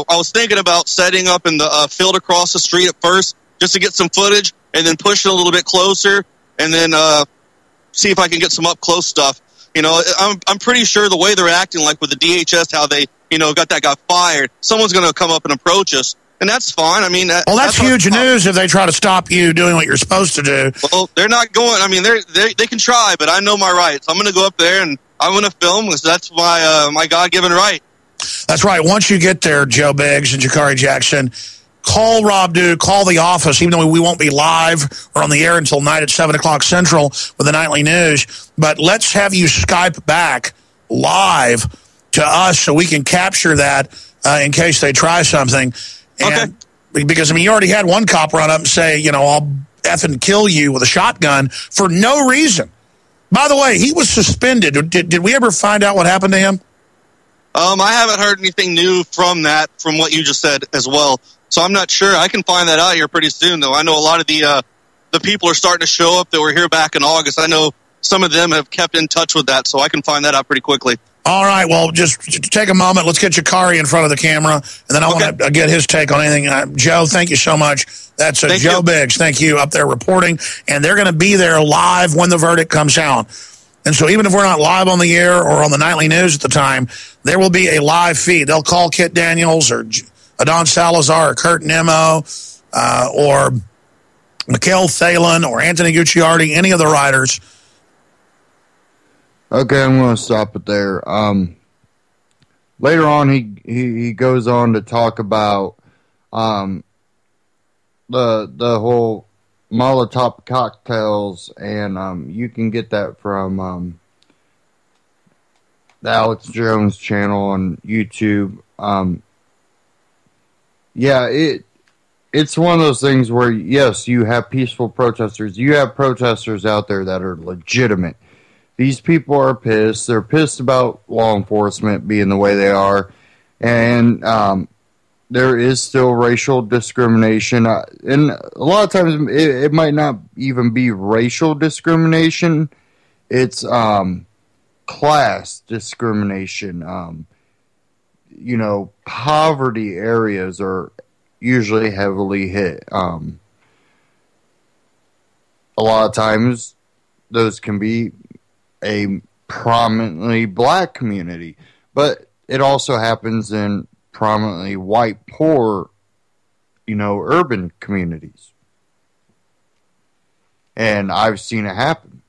O: I was thinking about setting up in the field across the street at first just to get some footage and then push it a little bit closer and then see if I can get some up-close stuff. I'm pretty sure the way they're acting, like with the DHS, how they, got that guy fired, someone's going to come up and approach us. And that's fine. I mean,
N: that's huge news if they try to stop you doing what you're supposed to do.
O: Well, they're not going. I mean, they can try, but I know my rights. I'm going to go up there and I'm going to film because that's my God-given right.
N: That's right. Once you get there, Joe Biggs and Jakari Jackson, call Rob Duke, call the office, even though we won't be live or on the air until night at 7 o'clock Central with the nightly news. But let's have you Skype back live to us so we can capture that in case they try something. And because, you already had one cop run up and say, I'll effing kill you with a shotgun for no reason. By the way, he was suspended. Did we ever find out what happened to him?
O: I haven't heard anything new from what you just said as well. So I'm not sure. I can find that out here pretty soon, though. I know a lot of the people are starting to show up that were here back in August. I know some of them have kept in touch with that, so I can find that out pretty quickly. All
N: right, well, just take a moment. Let's get Jakari in front of the camera, and then I want to get his take on anything. Joe, thank you so much. That's Joe Biggs. Thank you, up there reporting. And they're going to be there live when the verdict comes out. And so even if we're not live on the air or on the nightly news at the time, there will be a live feed. They'll call Kit Daniels or Adon Salazar or Kurt Nimmo or Mikhail Thalen or Anthony Gucciardi, any of the writers.
A: Okay, I'm going to stop it there. Later on, he goes on to talk about the whole Molotov cocktails, and you can get that from the Alex Jones channel on YouTube. It's one of those things where, yes, you have peaceful protesters. You have protesters out there that are legitimate. These people are pissed. They're pissed about law enforcement being the way they are. And there is still racial discrimination. And a lot of times it might not even be racial discrimination. It's class discrimination. Poverty areas are usually heavily hit. A lot of times those can be a prominently black community, but it also happens in prominently white, poor, urban communities. And I've seen it happen.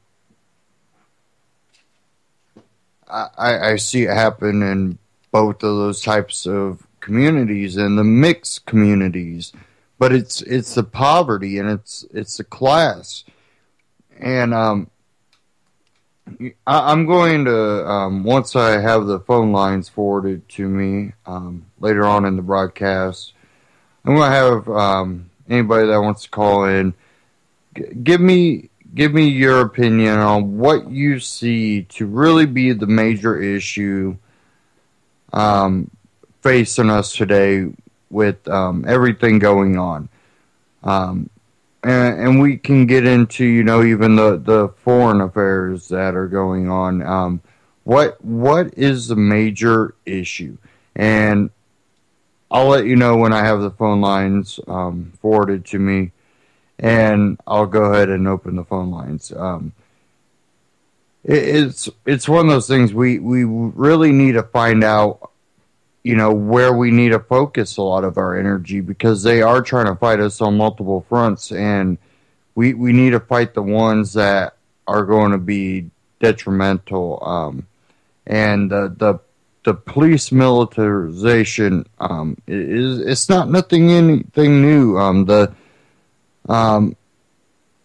A: I see it happen in both of those types of communities and the mixed communities, but it's the poverty and it's the class. And I'm going to, once I have the phone lines forwarded to me later on in the broadcast, I'm going to have anybody that wants to call in, give me your opinion on what you see to really be the major issue facing us today with everything going on. And we can get into, even the foreign affairs that are going on. What is the major issue? And I'll let you know when I have the phone lines forwarded to me, and I'll go ahead and open the phone lines. It's one of those things we really need to find out, where we need to focus a lot of our energy, because they are trying to fight us on multiple fronts, and we need to fight the ones that are going to be detrimental. And the police militarization it's not anything new.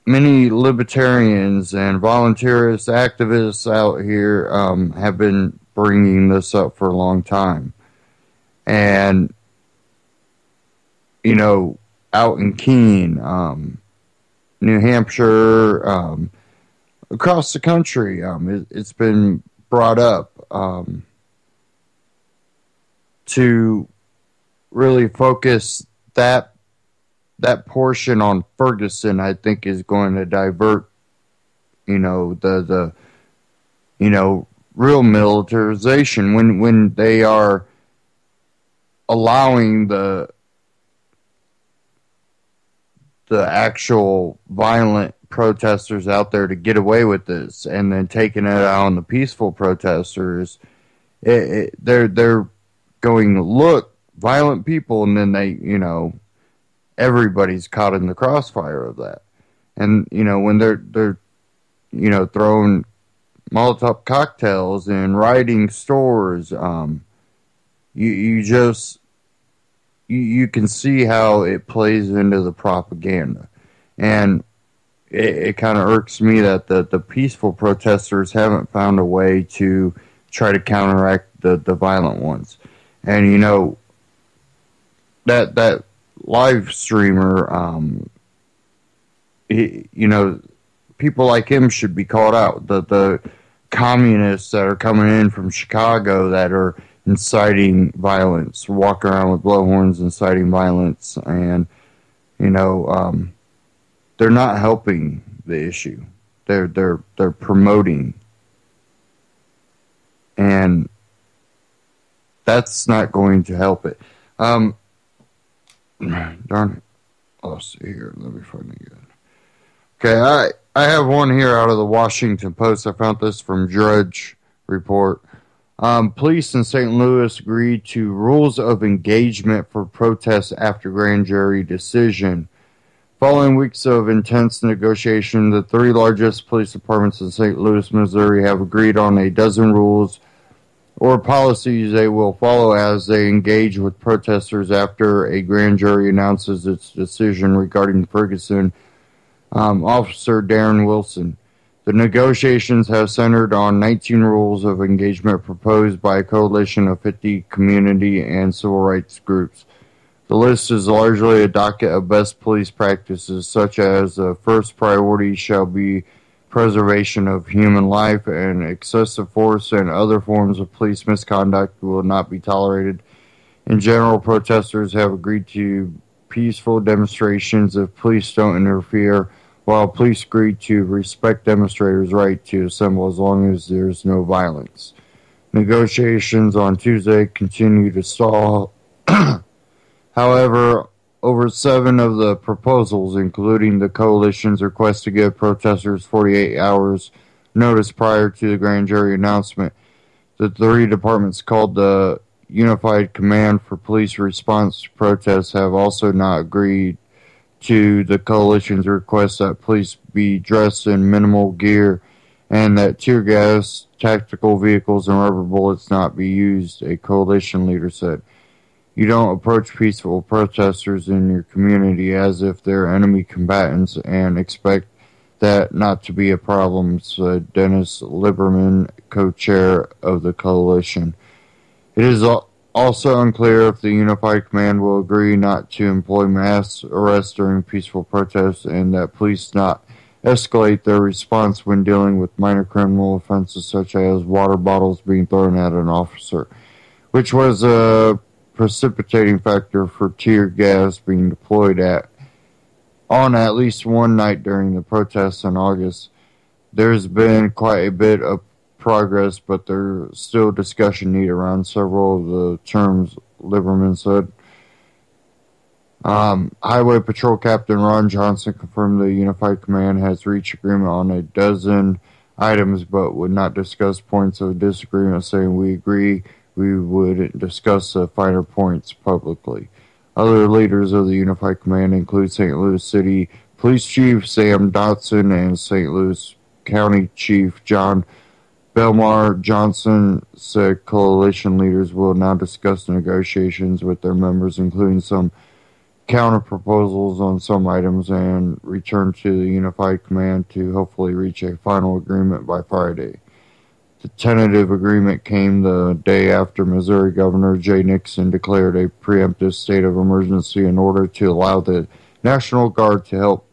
A: Many libertarians and voluntarist activists out here have been bringing this up for a long time. And, out in Keene, New Hampshire, across the country, it's been brought up to really focus that portion on Ferguson. I think is going to divert, the real militarization when they are allowing the actual violent protesters out there to get away with this, and then taking it out on the peaceful protesters. They're going, look, violent people, and then they, everybody's caught in the crossfire of that. And when they're throwing Molotov cocktails and rioting stores, you can see how it plays into the propaganda. And it kind of irks me that the peaceful protesters haven't found a way to try to counteract the violent ones. And that live streamer, people like him should be called out. The communists that are coming in from Chicago that are inciting violence, walking around with blowhorns, inciting violence, and they're not helping the issue. They're promoting, and that's not going to help it. Darn it. Let's see here. Let me find it again. Okay, I have one here out of the Washington Post. I found this from Drudge Report. Police in St. Louis agreed to rules of engagement for protests after grand jury decision. Following weeks of intense negotiation, the three largest police departments in St. Louis, Missouri have agreed on a dozen rules or policies they will follow as they engage with protesters after a grand jury announces its decision regarding Ferguson Officer Darren Wilson. The negotiations have centered on 19 rules of engagement proposed by a coalition of 50 community and civil rights groups. The list is largely a docket of best police practices, such as the first priority shall be preservation of human life, and excessive force and other forms of police misconduct will not be tolerated. In general, protesters have agreed to peaceful demonstrations if police don't interfere, while police agree to respect demonstrators' right to assemble as long as there's no violence. Negotiations on Tuesday continue to stall. However, over 7 of the proposals, including the coalition's request to give protesters 48 hours notice prior to the grand jury announcement, the 3 departments called the Unified Command for Police Response to Protests have also not agreed to the coalition's request that police be dressed in minimal gear and that tear gas, tactical vehicles, and rubber bullets not be used, a coalition leader said. You don't approach peaceful protesters in your community as if they're enemy combatants and expect that not to be a problem, said Dennis Lieberman, co-chair of the coalition. It is also unclear if the Unified Command will agree not to employ mass arrests during peaceful protests and that police not escalate their response when dealing with minor criminal offenses such as water bottles being thrown at an officer, which was a precipitating factor for tear gas being deployed on at least one night during the protests in August. There's been quite a bit of progress, but there's still discussion needed around several of the terms, Lieberman said. Highway Patrol Captain Ron Johnson confirmed the Unified Command has reached agreement on a dozen items, but would not discuss points of disagreement, saying we agree we would discuss the finer points publicly. Other leaders of the Unified Command include St. Louis City Police Chief Sam Dotson and St. Louis County Chief John Belmar. Johnson said coalition leaders will now discuss negotiations with their members, including some counter proposals on some items, and return to the Unified Command to hopefully reach a final agreement by Friday. The tentative agreement came the day after Missouri Governor Jay Nixon declared a preemptive state of emergency in order to allow the National Guard to help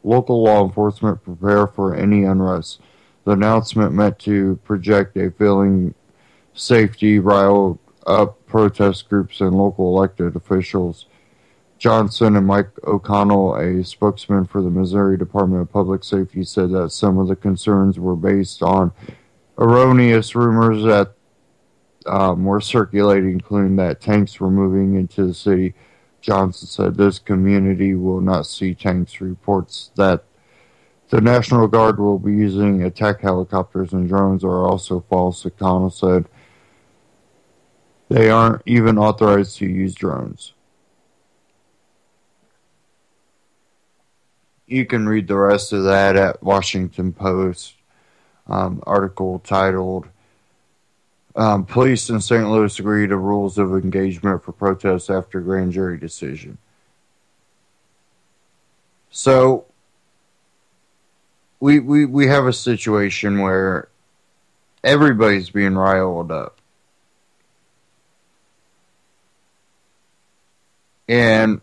A: local law enforcement prepare for any unrest. The announcement meant to project a feeling safety, riled up protest groups and local elected officials. Johnson and Mike O'Connell, a spokesman for the Missouri Department of Public Safety, said that some of the concerns were based on erroneous rumors that were circulating, including that tanks were moving into the city. Johnson said this community will not see tanks. Reports that The National Guard will be using attack helicopters and drones are also false, McConnell said. They aren't even authorized to use drones. You can read the rest of that at Washington Post article titled Police in St. Louis Agree to Rules of Engagement for Protests After Grand Jury Decision. So, we have a situation where everybody's being riled up. And,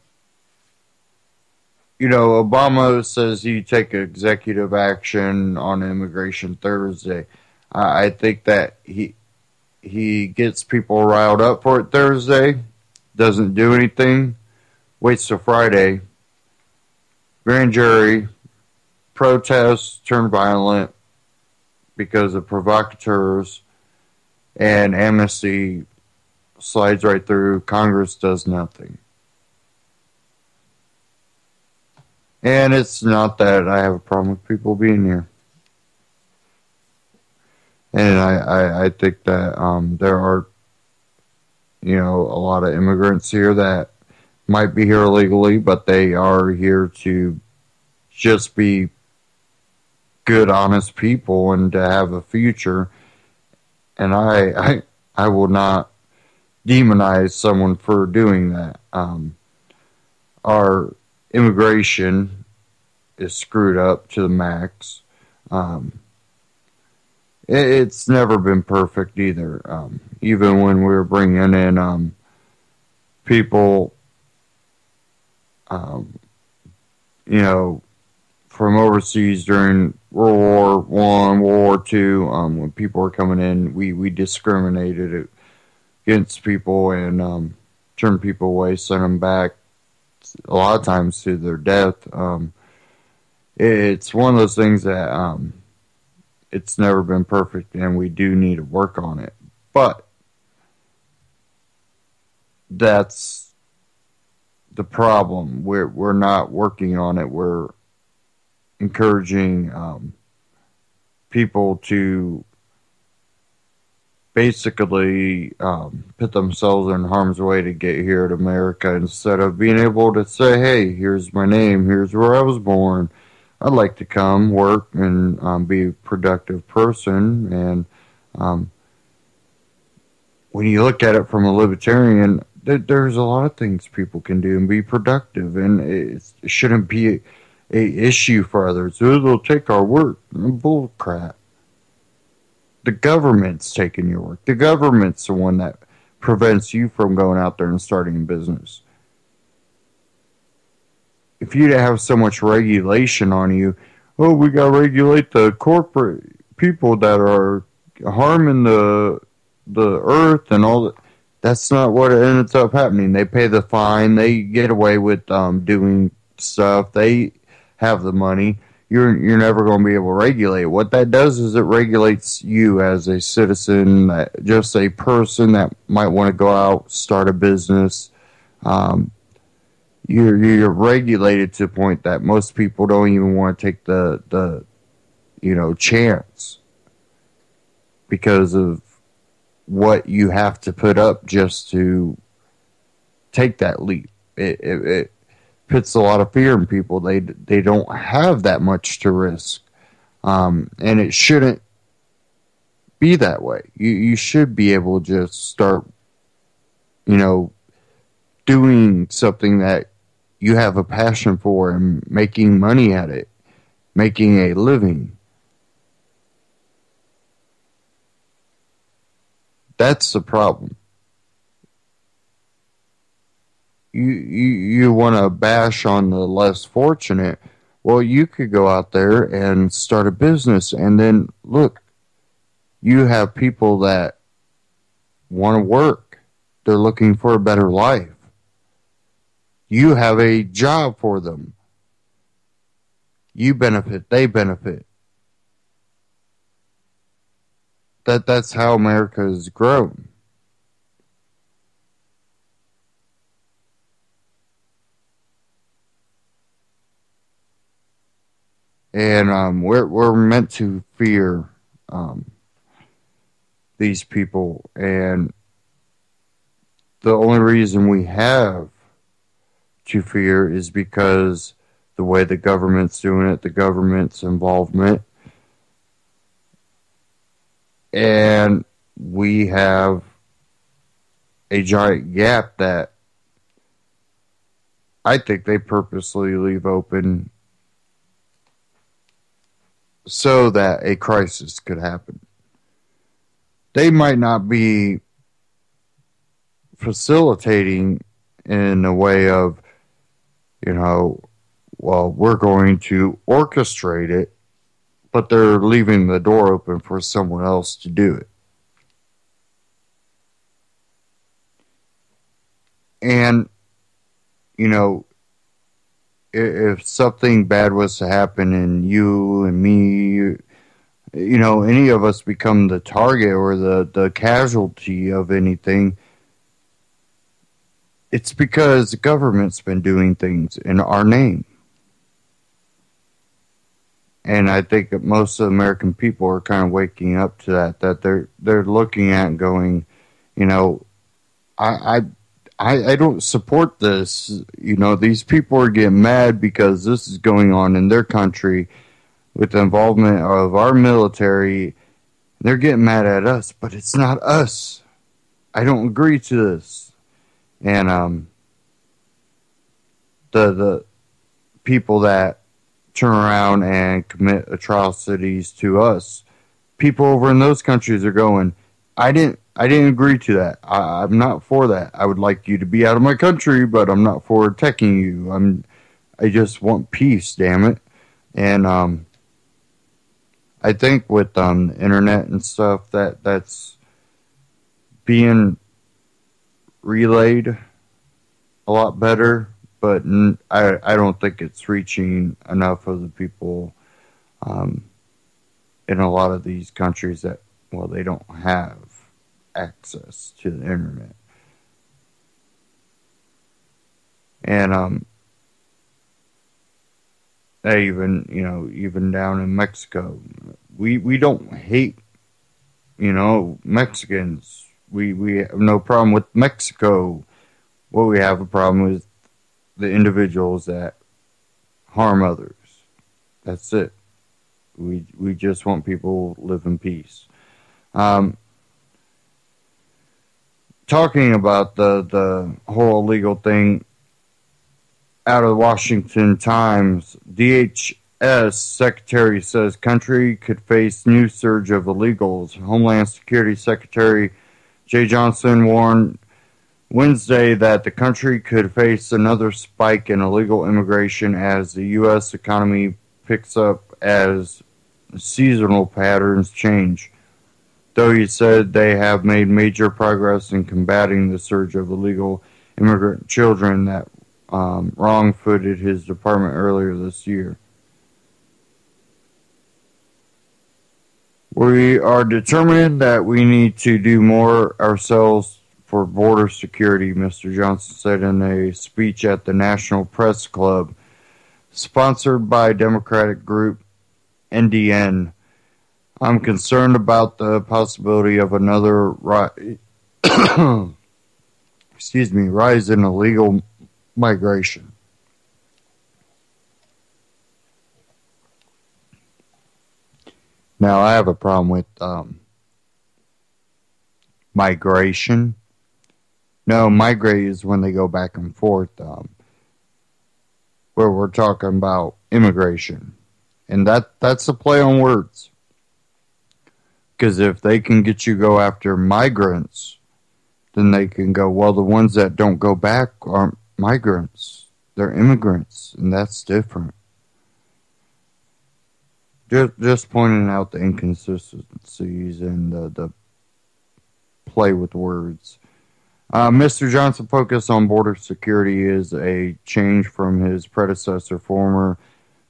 A: Obama says he take executive action on immigration Thursday. I think that he gets people riled up for it Thursday, doesn't do anything, waits till Friday. Grand jury, protests turn violent because of provocateurs, and amnesty slides right through. Congress does nothing. And it's not that I have a problem with people being here. And I think that there are, a lot of immigrants here that might be here illegally, but they are here to just be good, honest people and to have a future. And I will not demonize someone for doing that. Our immigration is screwed up to the max. It's never been perfect either. Even when we're bringing in people, from overseas during World War I, World War II, when people were coming in, we discriminated against people and turned people away, sent them back, a lot of times to their death. It's one of those things that it's never been perfect, and we do need to work on it. But that's the problem. We're not working on it. We're encouraging people to basically put themselves in harm's way to get here to America instead of being able to say, hey, here's my name, here's where I was born. I'd like to come, work, and be a productive person. And when you look at it from a libertarian, there's a lot of things people can do and be productive, and it shouldn't be a issue for others. They'll take our work. Bull crap. The government's taking your work. The government's the one that prevents you from going out there and starting a business. If you have so much regulation on you, we got to regulate the corporate people that are harming the earth and all that. That's not what ends up happening. They pay the fine. They get away with doing stuff. They have the money. You're never going to be able to regulate. What that does is it regulates you as a citizen, just a person that might want to go out, start a business. You're regulated to the point that most people don't even want to take the chance because of what you have to put up just to take that leap. It puts a lot of fear in people. They don't have that much to risk, and it shouldn't be that way. You should be able to just start, doing something that you have a passion for and making money at it, making a living. That's the problem. You want to bash on the less fortunate. Well, you could go out there and start a business, and then look, you have people that want to work. They're looking for a better life. You have a job for them. You benefit, they benefit. That's how America has grown. And we're meant to fear these people, and the only reason we have to fear is because the way the government's doing it, the government's involvement, and we have a giant gap that I think they purposely leave open so that a crisis could happen. They might not be facilitating in a way of, well, we're going to orchestrate it, but they're leaving the door open for someone else to do it. And, if something bad was to happen and you and me, any of us become the target or the casualty of anything, it's because the government's been doing things in our name. And I think that most of the American people are kind of waking up to that they're looking at and going, I don't support this. These people are getting mad because this is going on in their country with the involvement of our military. They're getting mad at us, but it's not us. I don't agree to this. And the people that turn around and commit atrocities to us, people over in those countries are going, I didn't agree to that. I'm not for that. I would like you to be out of my country, but I'm not for attacking you. I just want peace, damn it. And I think with the internet and stuff, that's being relayed a lot better, but I don't think it's reaching enough of the people in a lot of these countries that, well, they don't have access to the internet. And even down in Mexico, we don't hate Mexicans. We have no problem with Mexico. What we have a problem with the individuals that harm others. That's it. We just want people to live in peace. Talking about the whole illegal thing, out of the Washington Times, DHS Secretary says country could face new surge of illegals. Homeland Security Secretary Jay Johnson warned Wednesday that the country could face another spike in illegal immigration as the U.S. economy picks up as seasonal patterns change. Though he said they have made major progress in combating the surge of illegal immigrant children that wrong-footed his department earlier this year. We are determined that we need to do more ourselves for border security, Mr. Johnson said in a speech at the National Press Club, sponsored by Democratic group NDN. I'm concerned about the possibility of another rise in illegal migration. Now, I have a problem with migration. No, migrate is when they go back and forth, where we're talking about immigration. And that's a play on words. Because if they can get you go after migrants, then they can go, well, the ones that don't go back aren't migrants. They're immigrants, and that's different. Just pointing out the inconsistencies and the play with words. Mr. Johnson focus on border security is a change from his predecessor, former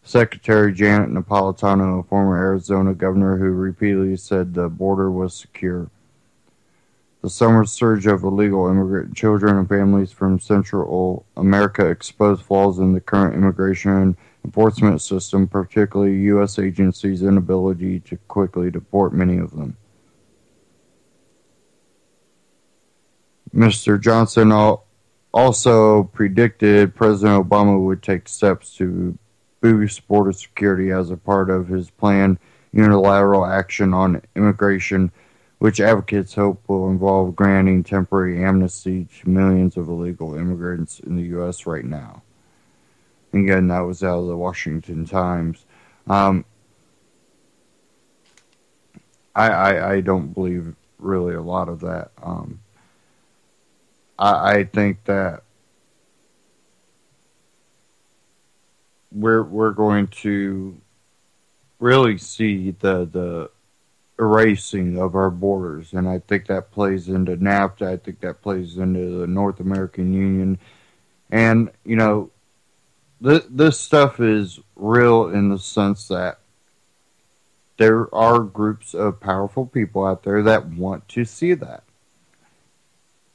A: Secretary Janet Napolitano, a former Arizona governor who repeatedly said the border was secure. The summer surge of illegal immigrant children and families from Central America exposed flaws in the current immigration enforcement system, particularly U.S. agencies' inability to quickly deport many of them. Mr. Johnson also predicted President Obama would take steps to boost border security as a part of his planned unilateral action on immigration, which advocates hope will involve granting temporary amnesty to millions of illegal immigrants in the U.S. right now. Again, that was out of the Washington Times. I don't believe really a lot of that. I think that we're going to really see the erasing of our borders, and I think that plays into NAFTA. I think that plays into the North American Union, and you know, this stuff is real in the sense that there are groups of powerful people out there that want to see that.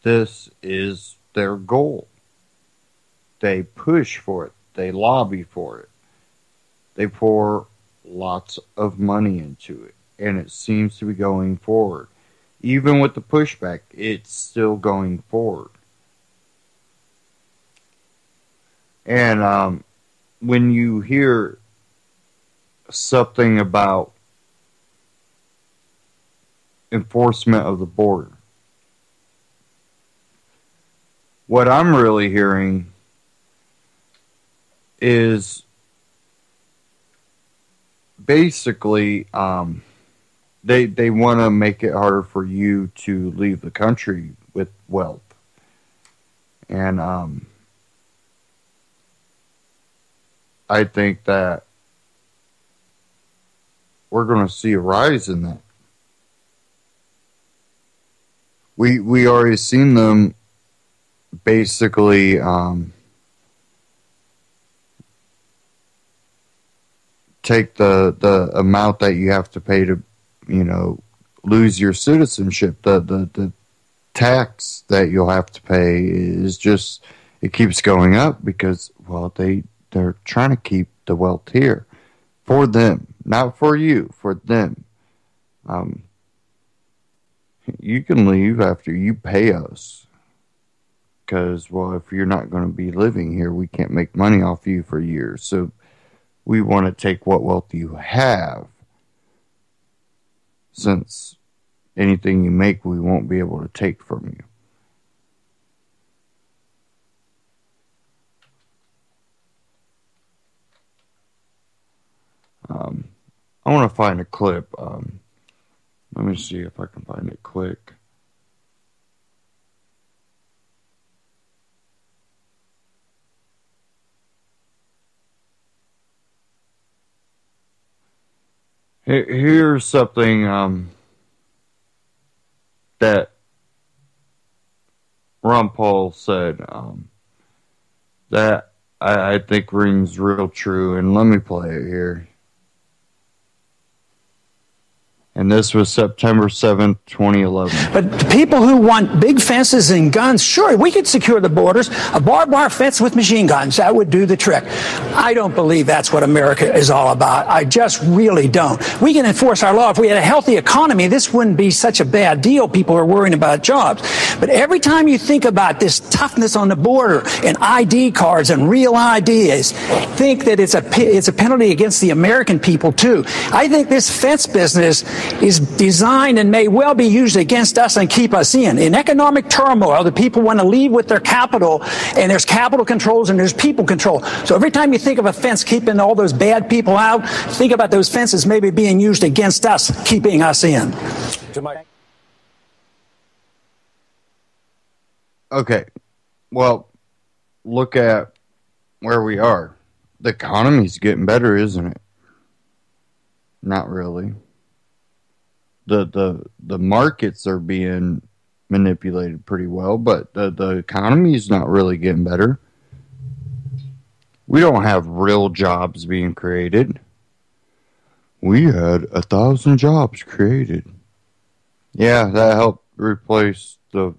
A: This is their goal. They push for it. They lobby for it. They pour lots of money into it. And it seems to be going forward. Even with the pushback, it's still going forward. And when you hear something about enforcement of the border, what I'm really hearing is basically they want to make it harder for you to leave the country with wealth. And I think that we're going to see a rise in that. We already seen them basically take the amount that you have to pay to, you know, lose your citizenship. The tax that you'll have to pay is just, it keeps going up because, well, they're trying to keep the wealth here for them, not for you, for them. You can leave after you pay us. Because, well, if you're not going to be living here, we can't make money off you for years. So we want to take what wealth you have. Since anything you make, we won't be able to take from you. I want to find a clip. Let me see if I can find it quick. Here's something that Ron Paul said that I think rings real true, and let me play it here. And this was September 7th, 2011.
P: But people who want big fences and guns, sure, we could secure the borders. A barbed wire fence with machine guns, that would do the trick. I don't believe that's what America is all about. I just really don't. We can enforce our law. If we had a healthy economy, this wouldn't be such a bad deal. People are worrying about jobs. But every time you think about this toughness on the border and ID cards and real IDs, think that it's a penalty against the American people, too. I think this fence business is designed and may well be used against us and keep us in. In economic turmoil, the people want to leave with their capital, and there's capital controls and there's people control. So every time you think of a fence keeping all those bad people out, think about those fences maybe being used against us, keeping us in.
A: Okay, well, look at where we are. The economy's getting better, isn't it? Not really. The markets are being manipulated pretty well, but the economy is not really getting better. We don't have real jobs being created. We had 1,000 jobs created. Yeah, that helped replace the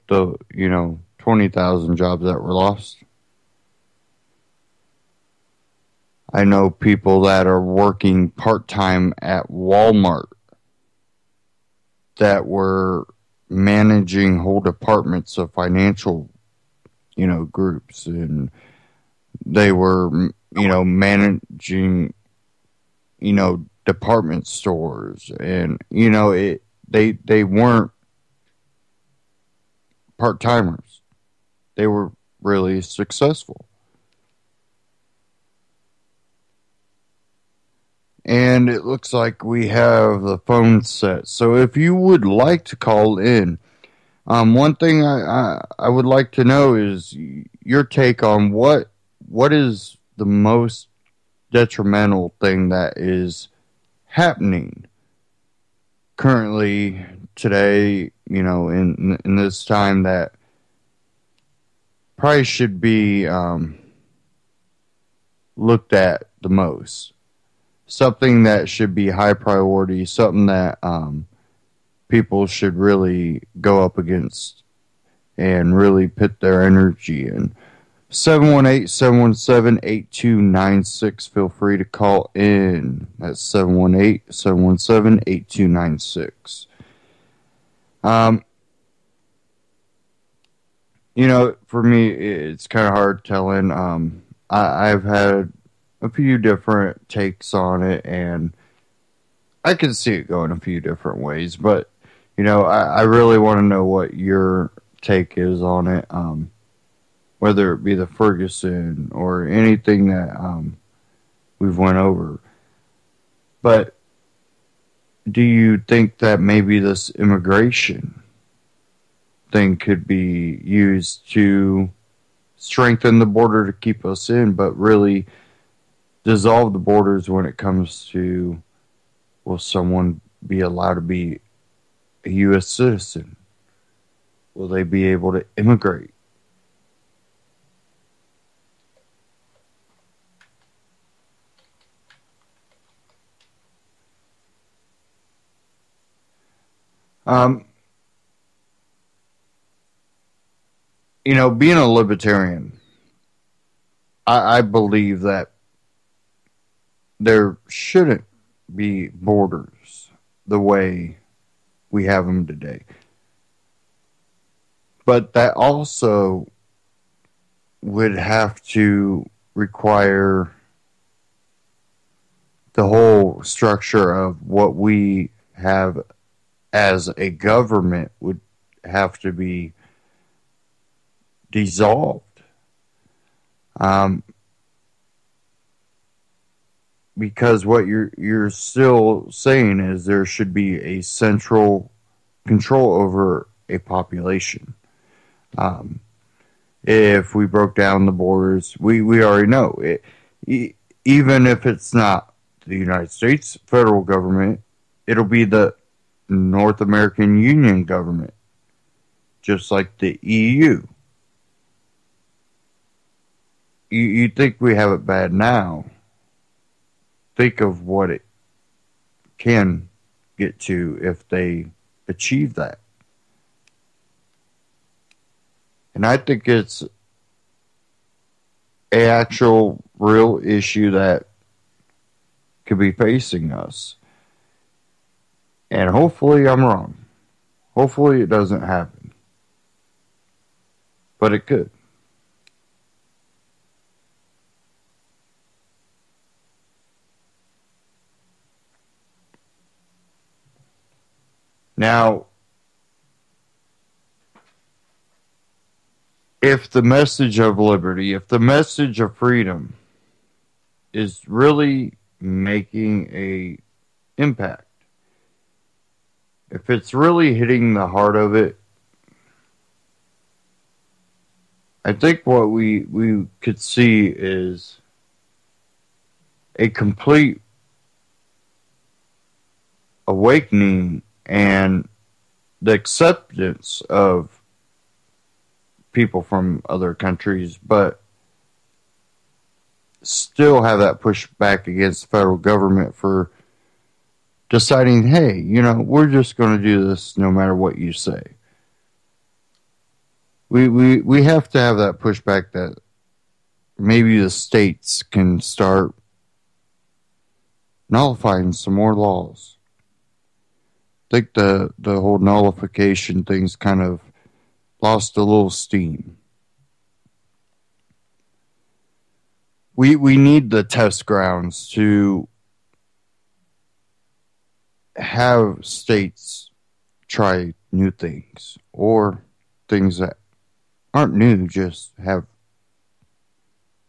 A: 20,000 jobs that were lost. I know people that are working part-time at Walmart that were managing whole departments of financial, groups, and they were, managing, department stores, and, they weren't part-timers. They were really successful. And it looks like we have the phone set. So if you would like to call in, one thing I would like to know is your take on what is the most detrimental thing that is happening currently today, in this time that probably should be looked at the most. Something that should be high priority, something that people should really go up against and really put their energy in. 718-717-8296. Feel free to call in. That's 718-717-8296. For me, it's kind of hard telling. I've had a few different takes on it, and I can see it going a few different ways, but I really want to know what your take is on it, whether it be the Ferguson or anything that we've went over. But do you think that maybe this immigration thing could be used to strengthen the border to keep us in, but really dissolve the borders when it comes to, will someone be allowed to be a U.S. citizen? Will they be able to immigrate? Being a libertarian, I believe that there shouldn't be borders the way we have them today. But that also would have to require the whole structure of what we have as a government would have to be dissolved. Because what you're still saying is there should be a central control over a population. If we broke down the borders, we already know it. Even if it's not the United States federal government, it'll be the North American Union government, just like the EU. You think we have it bad now. Think of what it can get to if they achieve that. And I think it's an actual real issue that could be facing us. And hopefully I'm wrong. Hopefully it doesn't happen. But it could. Now, if the message of liberty, if the message of freedom is really making a impact, if it's really hitting the heart of it, I think what we could see is a complete awakening and the acceptance of people from other countries, but still have that pushback against the federal government for deciding, hey, we're just going to do this no matter what you say. We have to have that pushback that maybe the states can start nullifying some more laws. I think the whole nullification thing's kind of lost a little steam. We need the test grounds to have states try new things, or things that aren't new, just have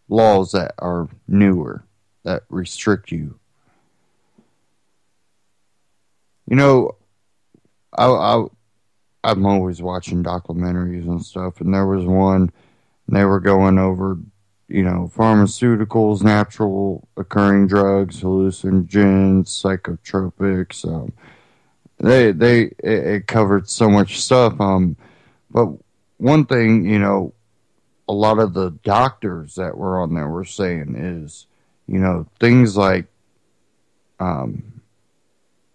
A: laws that are newer, that restrict you. You know, I'm always watching documentaries and stuff, and there was one, and they were going over, you know, pharmaceuticals, natural occurring drugs, hallucinogens, psychotropics. It covered so much stuff. But one thing, you know, a lot of the doctors that were on there were saying is, you know, things like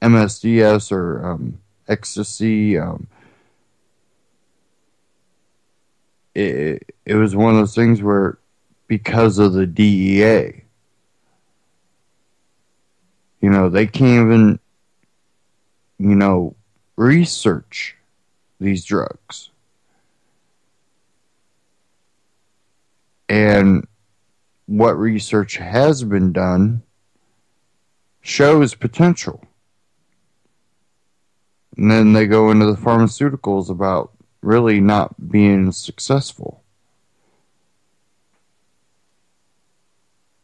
A: MSDS or ecstasy. It was one of those things where, because of the DEA, you know, they can't even, you know, research these drugs. And what research has been done shows potential. And then they go into the pharmaceuticals about really not being successful.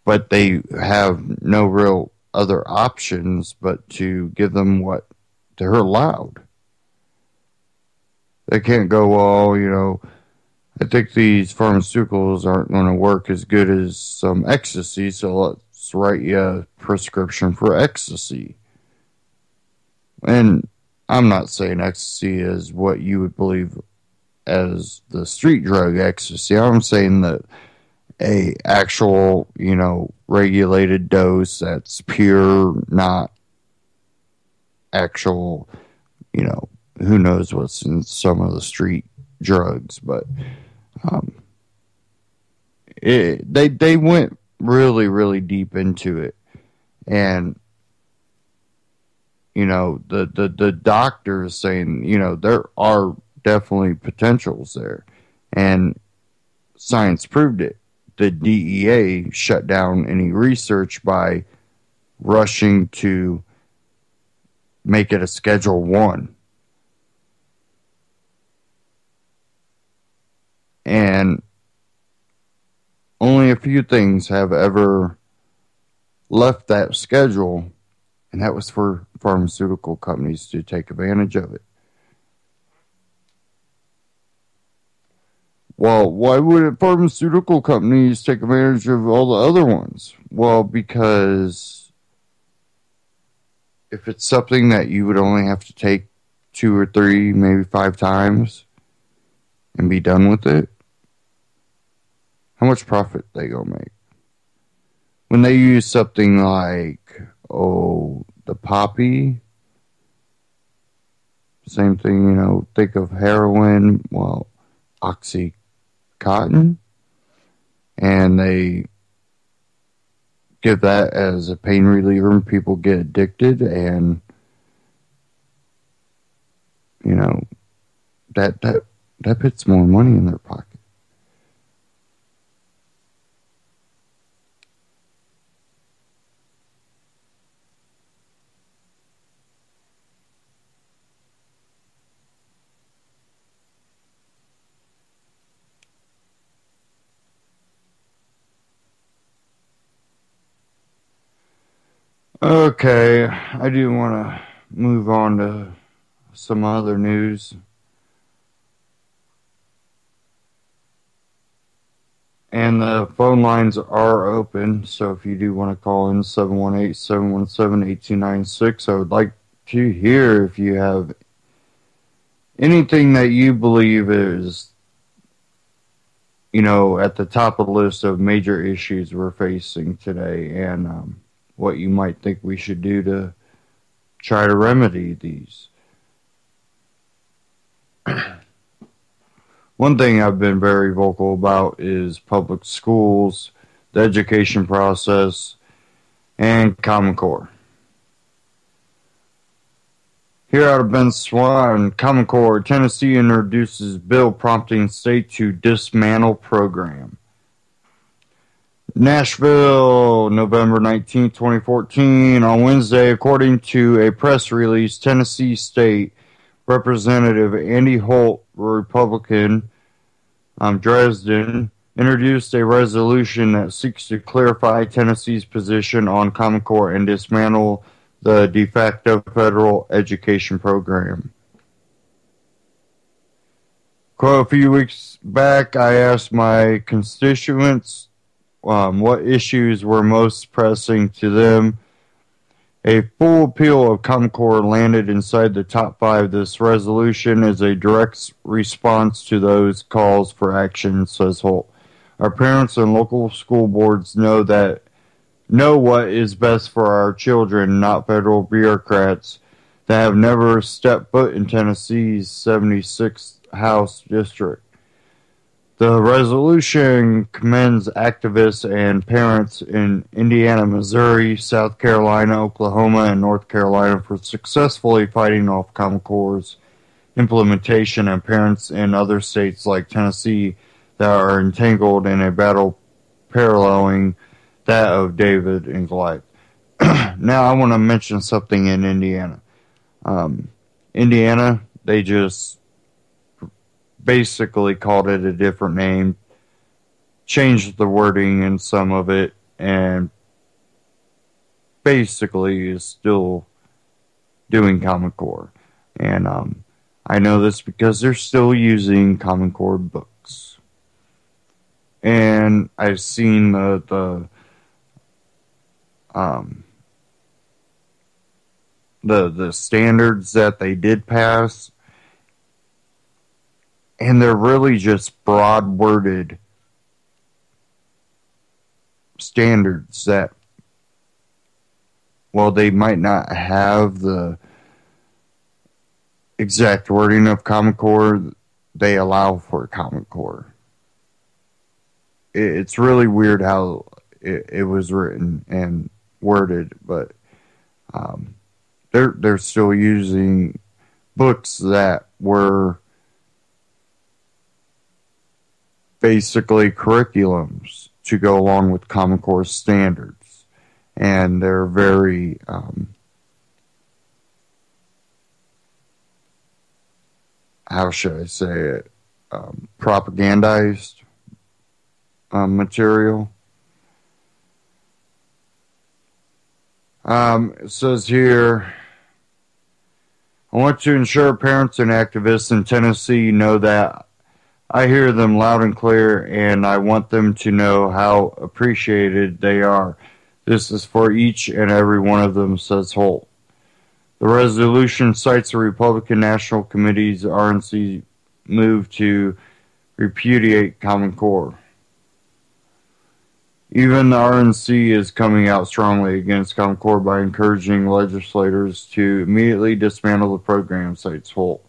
A: But they have no real other options but to give them what they're allowed. They can't go, well, you know, I think these pharmaceuticals aren't going to work as good as some ecstasy, so let's write you a prescription for ecstasy. And I'm not saying ecstasy is what you would believe as the street drug ecstasy. I'm saying that a actual, you know, regulated dose that's pure, not actual, you know, who knows what's in some of the street drugs. But they went really, really deep into it. And, you know, the doctor is saying, you know, there are definitely potentials there. And science proved it. The DEA shut down any research by rushing to make it a Schedule 1. And only a few things have ever left that schedule, and that was for pharmaceutical companies to take advantage of it. Well, why would pharmaceutical companies take advantage of all the other ones? Well, because if it's something that you would only have to take 2 or 3, maybe 5 times and be done with it, how much profit they gonna make? When they use something like, the poppy, same thing, you know, think of heroin, well, Oxycontin, and they give that as a pain reliever and people get addicted, and, you know, that puts more money in their pocket. Okay, I do want to move on to some other news. And the phone lines are open, so if you do want to call in 718-717-8296, I would like to hear if you have anything that you believe is, you know, at the top of the list of major issues we're facing today, and what you might think we should do to try to remedy these. One thing I've been very vocal about is public schools, the education process, and Common Core. Here out of Ben Swan, Common Core, Tennessee introduces bill prompting state to dismantle program. Nashville, November 19, 2014. On Wednesday, according to a press release, Tennessee State Representative Andy Holt, Republican, Dresden, introduced a resolution that seeks to clarify Tennessee's position on Common Core and dismantle the de facto federal education program. Quote, a few weeks back, I asked my constituents what issues were most pressing to them. A full appeal of Common Core landed inside the top 5. This resolution is a direct response to those calls for action, says Holt. Our parents and local school boards know what is best for our children, not federal bureaucrats that have never stepped foot in Tennessee's 76th House District. The resolution commends activists and parents in Indiana, Missouri, South Carolina, Oklahoma, and North Carolina for successfully fighting off Common Core's implementation, and parents in other states like Tennessee that are entangled in a battle paralleling that of David and Goliath. Now I want to mention something in Indiana. Indiana, they just basically called it a different name, changed the wording in some of it, and basically is still doing Common Core. And I know this because they're still using Common Core books. And I've seen the standards that they did pass, and they're really just broad-worded standards that, well, they might not have the exact wording of Common Core, they allow for Common Core. It's really weird how it was written and worded, but they're still using books that were basically curriculums to go along with Common Core standards, and they're very how should I say it, propagandized material. It says here, I want to ensure parents and activists in Tennessee know that I hear them loud and clear, and I want them to know how appreciated they are. This is for each and every one of them, says Holt. The resolution cites the Republican National Committee's RNC move to repudiate Common Core. Even the RNC is coming out strongly against Common Core by encouraging legislators to immediately dismantle the program, cites Holt.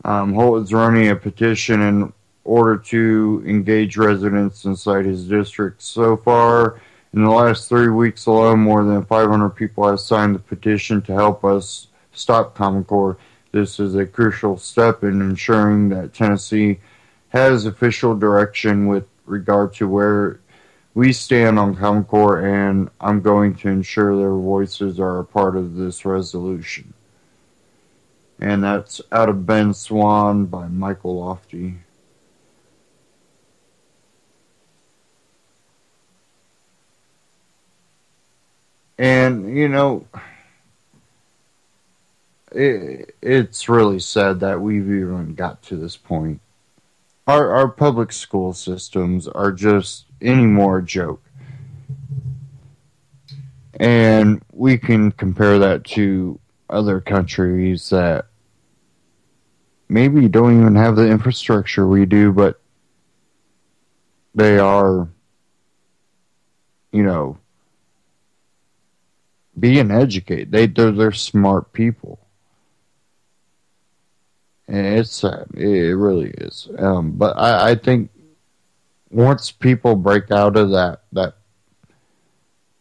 A: Holt is running a petition in order to engage residents inside his district. So far, in the last 3 weeks alone, more than 500 people have signed the petition to help us stop Common Core. This is a crucial step in ensuring that Tennessee has official direction with regard to where we stand on Common Core, and I'm going to ensure their voices are a part of this resolution. And that's out of Ben Swan by Michael Lofty. And, you know, it's really sad that we've even got to this point. Our public school systems are just any more a joke. And we can compare that to other countries that maybe don't even have the infrastructure we do, but they are, you know, being educated. They're smart people. And it's sad. It really is. But I think once people break out of that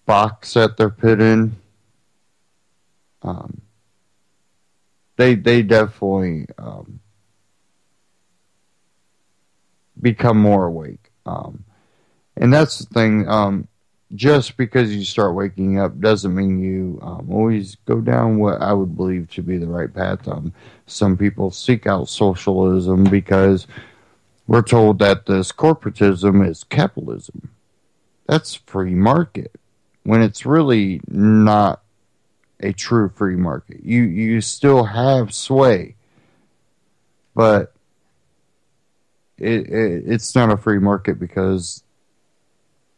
A: box that they're put in, They definitely become more awake. And that's the thing. Just because you start waking up doesn't mean you always go down what I would believe to be the right path. Some people seek out socialism because we're told that this corporatism is capitalism. That's free market, when it's really not a true free market. You still have sway, but it's not a free market because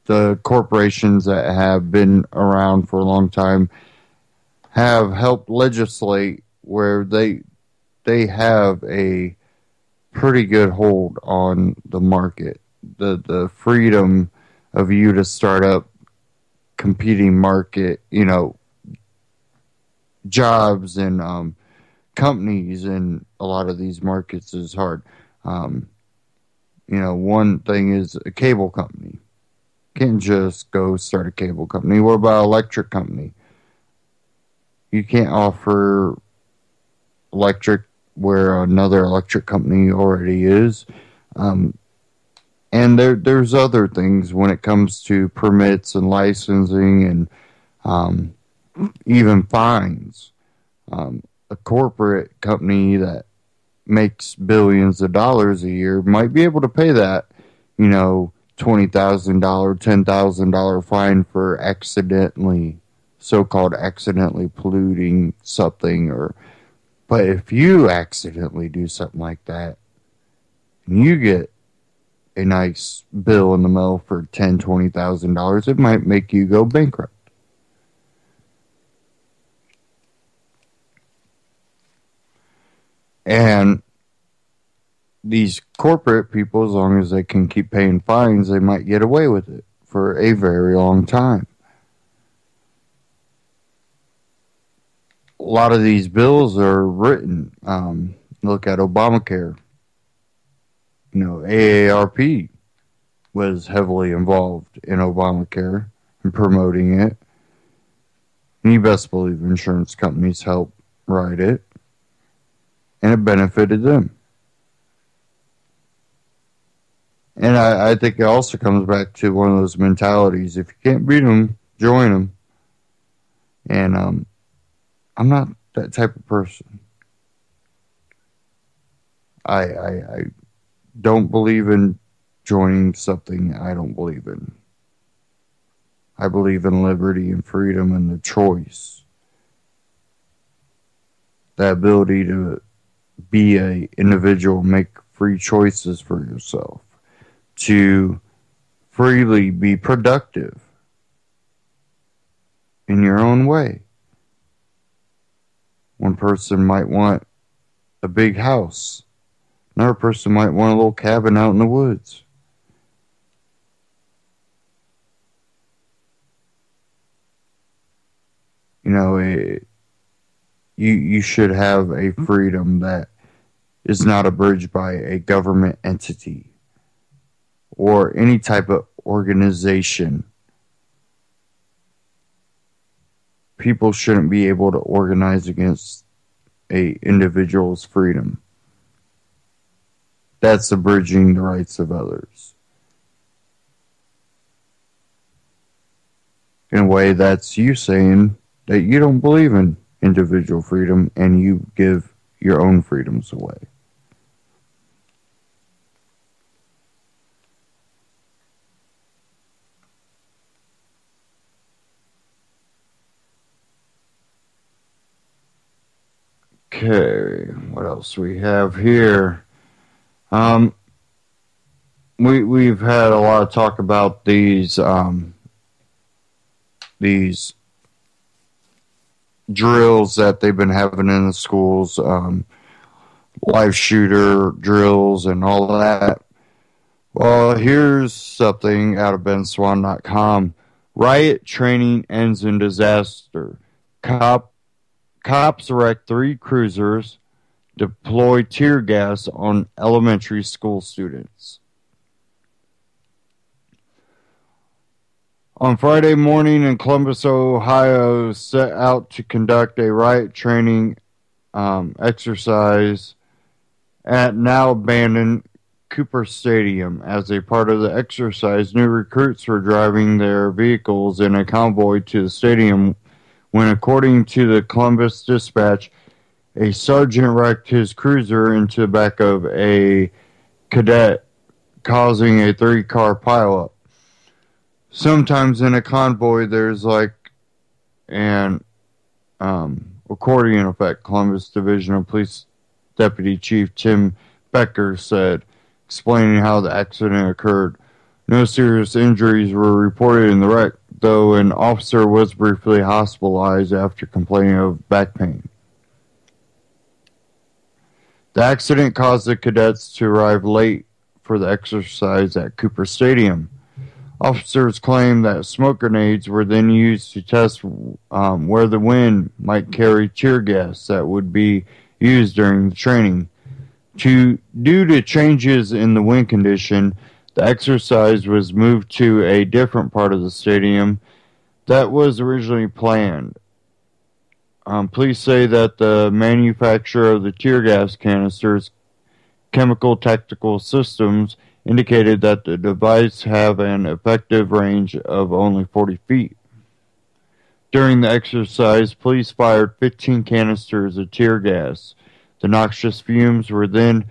A: the corporations that have been around for a long time have helped legislate where they have a pretty good hold on the market. The freedom of you to start up competing market, jobs and companies in a lot of these markets is hard. One thing is a cable company. Can't just go start a cable company. What about electric company? You can't offer electric where another electric company already is. And there's other things when it comes to permits and licensing and even fines. A corporate company that makes billions of dollars a year might be able to pay that, $20,000, $10,000 fine for so-called accidentally polluting something. But if you accidentally do something like that, and you get a nice bill in the mail for $10,000, $20,000, it might make you go bankrupt. And these corporate people, as long as they can keep paying fines, they might get away with it for a very long time. A lot of these bills are written. Look at Obamacare. AARP was heavily involved in Obamacare and promoting it. And you best believe insurance companies help write it. And it benefited them. And I think it also comes back to one of those mentalities. If you can't beat them, join them. And I'm not that type of person. I don't believe in joining something I don't believe in. I believe in liberty and freedom and the choice. The ability to be an individual, make free choices for yourself. To freely be productive in your own way. One person might want a big house. Another person might want a little cabin out in the woods. You should have a freedom that is not abridged by a government entity or any type of organization. People shouldn't be able to organize against an individual's freedom. That's abridging the rights of others. In a way, that's you saying that you don't believe in individual freedom and you give your own freedoms away. Okay, what else we have here? We've had a lot of talk about these drills that they've been having in the schools, live shooter drills and all that. Well, here's something out of benswan.com. Riot training ends in disaster. Cops wreck 3 cruisers, deploy tear gas on elementary school students. On Friday morning in Columbus, Ohio, set out to conduct a riot training exercise at now abandoned Cooper Stadium. As a part of the exercise, new recruits were driving their vehicles in a convoy to the stadium when, according to the Columbus Dispatch, a sergeant wrecked his cruiser into the back of a cadet, causing a 3-car pileup. Sometimes in a convoy, there's like an accordion effect. Columbus Division of Police Deputy Chief Tim Becker said, explaining how the accident occurred. No serious injuries were reported in the wreck, though an officer was briefly hospitalized after complaining of back pain. The accident caused the cadets to arrive late for the exercise at Cooper Stadium. Officers claim that smoke grenades were then used to test where the wind might carry tear gas that would be used during the training. Due to changes in the wind condition, the exercise was moved to a different part of the stadium that was originally planned. Police say that the manufacturer of the tear gas canisters, Chemical Tactical Systems, indicated that the device have an effective range of only 40 feet. During the exercise, police fired 15 canisters of tear gas. The noxious fumes were then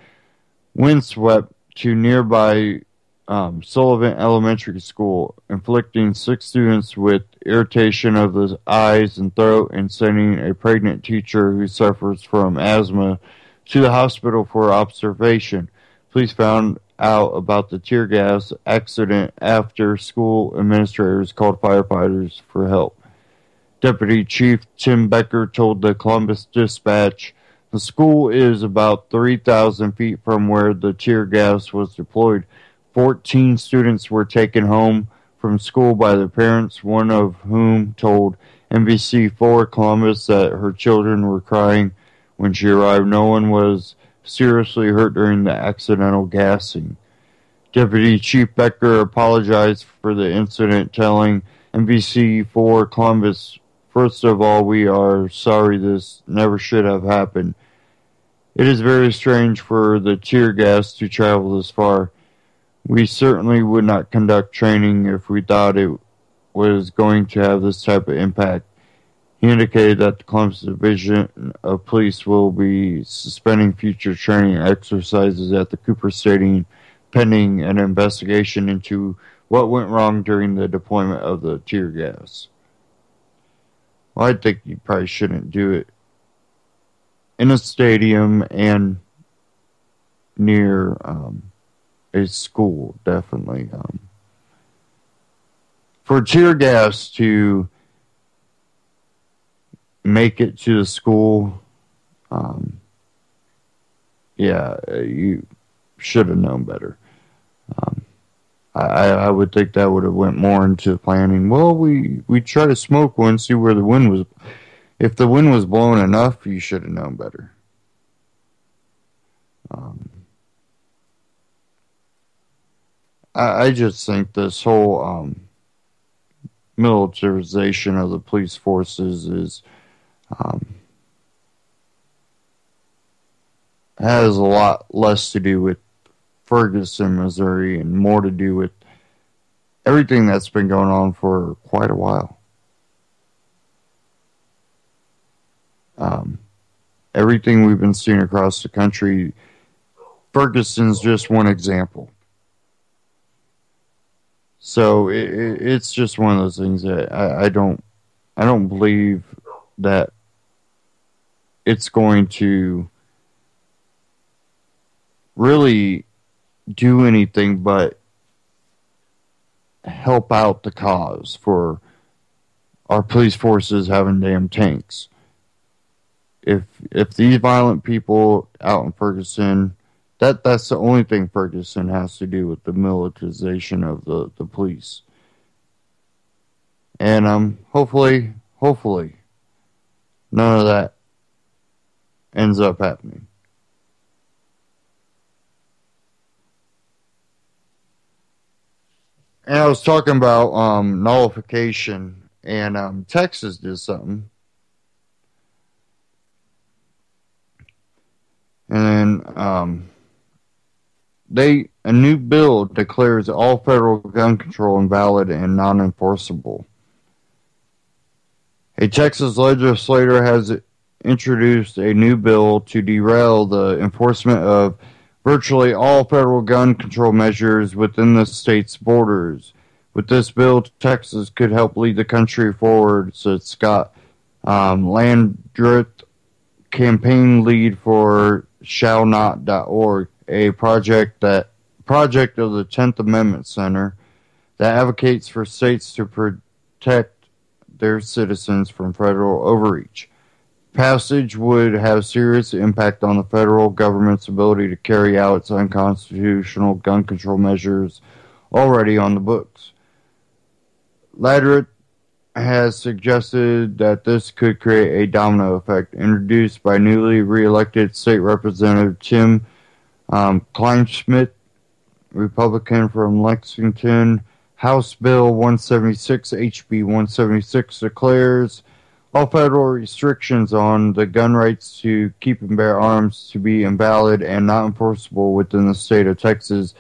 A: windswept to nearby Sullivan Elementary School, inflicting 6 students with irritation of the eyes and throat and sending a pregnant teacher who suffers from asthma to the hospital for observation. Police found out about the tear gas accident after school administrators called firefighters for help. Deputy Chief Tim Becker told the Columbus Dispatch, the school is about 3,000 feet from where the tear gas was deployed. 14 students were taken home from school by their parents, one of whom told NBC4 Columbus that her children were crying when she arrived. No one was seriously hurt during the accidental gassing. Deputy Chief Becker apologized for the incident, telling NBC4 Columbus, first of all, we are sorry this never should have happened. It is very strange for the tear gas to travel this far. We certainly would not conduct training if we thought it was going to have this type of impact. He indicated that the Columbus Division of Police will be suspending future training exercises at the Cooper Stadium pending an investigation into what went wrong during the deployment of the tear gas. Well, I think you probably shouldn't do it in a stadium and near a school, definitely. For tear gas to make it to the school, you should have known better. I would think that would have went more into planning. Well, we try to smoke one, see where the wind was. If the wind was blowing enough, you should have known better. I just think this whole militarization of the police forces is has a lot less to do with Ferguson, Missouri, and more to do with everything that's been going on for quite a while. Everything we've been seeing across the country, Ferguson's just one example. So it's just one of those things that I don't believe that it's going to really do anything but help out the cause for our police forces having damn tanks. If these violent people out in Ferguson, that's the only thing Ferguson has to do with the militarization of the police. And hopefully none of that ends up happening. And I was talking about nullification, and Texas did something. And then a new bill declares all federal gun control invalid and non-enforceable. A Texas legislator has introduced a new bill to derail the enforcement of virtually all federal gun control measures within the state's borders. With this bill, Texas could help lead the country forward, said Scott Landreth, campaign lead for shallnot.org, a project of the 10th Amendment Center that advocates for states to protect their citizens from federal overreach. Passage would have serious impact on the federal government's ability to carry out its unconstitutional gun control measures already on the books. Ladrett has suggested that this could create a domino effect, introduced by newly re-elected State Representative Tim Kleinschmidt, Republican from Lexington. House Bill 176, HB 176, declares all federal restrictions on the gun rights to keep and bear arms to be invalid and not enforceable within the state of Texas.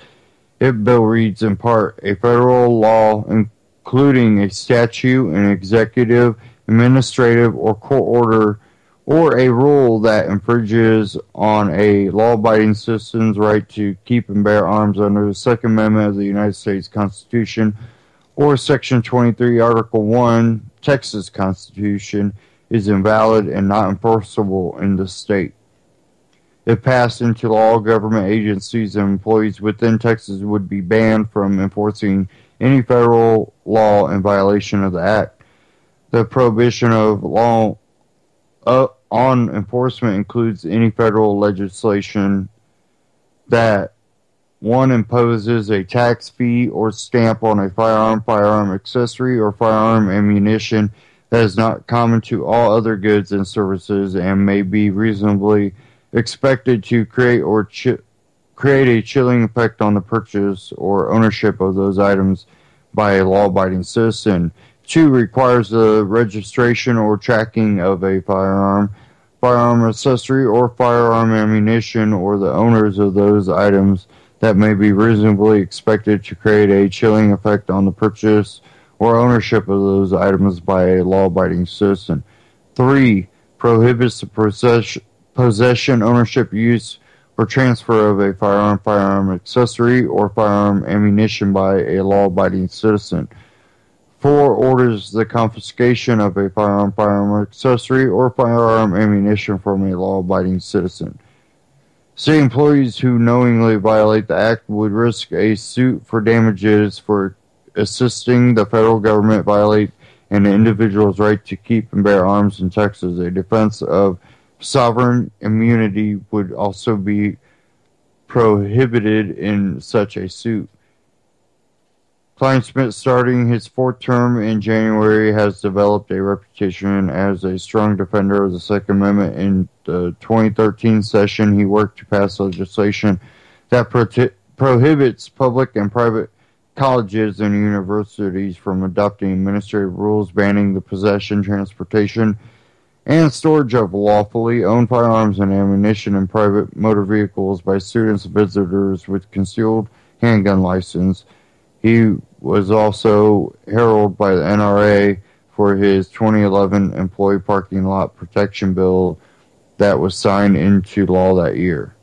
A: It bill reads in part, a federal law including a statute, an executive, administrative, or court order, or a rule that infringes on a law-abiding citizen's right to keep and bear arms under the Second Amendment of the United States Constitution, or Section 23, Article 1, Texas Constitution, is invalid and not enforceable in the state. If passed into law, government agencies and employees within Texas would be banned from enforcing any federal law in violation of the Act. The prohibition of law on enforcement includes any federal legislation that, one, imposes a tax, fee, or stamp on a firearm, firearm accessory, or firearm ammunition that is not common to all other goods and services and may be reasonably expected to create a chilling effect on the purchase or ownership of those items by a law-abiding citizen. 2, requires the registration or tracking of a firearm, firearm accessory, or firearm ammunition, or the owners of those items that may be reasonably expected to create a chilling effect on the purchase or ownership of those items by a law-abiding citizen. 3, prohibits the possession, ownership, use, or transfer of a firearm, firearm accessory, or firearm ammunition by a law-abiding citizen. 4, orders the confiscation of a firearm, firearm accessory, or firearm ammunition from a law-abiding citizen. State employees who knowingly violate the Act would risk a suit for damages for assisting the federal government violate an individual's right to keep and bear arms in Texas. A defense of sovereign immunity would also be prohibited in such a suit. Kleinschmidt, starting his 4th term in January, has developed a reputation as a strong defender of the Second Amendment. In the 2013 session, he worked to pass legislation that prohibits public and private colleges and universities from adopting administrative rules banning the possession, transportation, and storage of lawfully owned firearms and ammunition in private motor vehicles by students and visitors with concealed handgun license. He was also heralded by the NRA for his 2011 employee parking lot protection bill that was signed into law that year.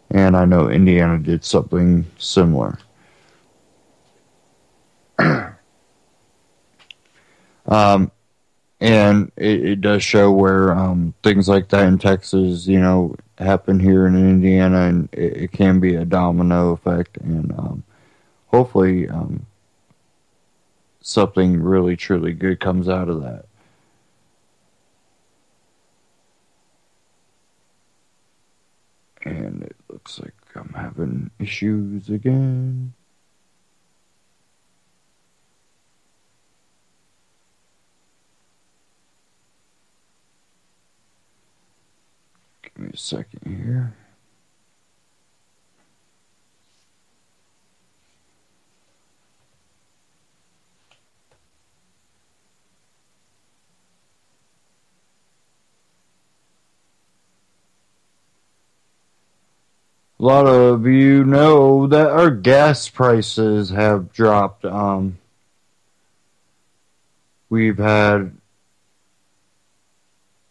A: And I know Indiana did something similar. And it does show where things like that in Texas, happen here in Indiana, and it can be a domino effect. And hopefully something really, truly good comes out of that. And it looks like I'm having issues again. Give me a second here. lot of you know that our gas prices have dropped. We've had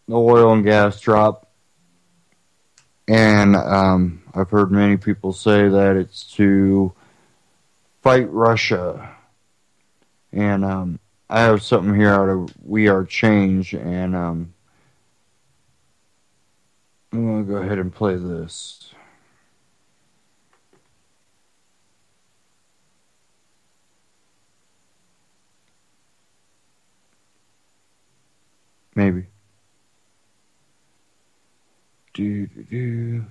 A: the oil and gas drop, and I've heard many people say that it's to fight Russia. And I have something here out of We Are Change, and I'm going to go ahead and play this. Maybe. Do.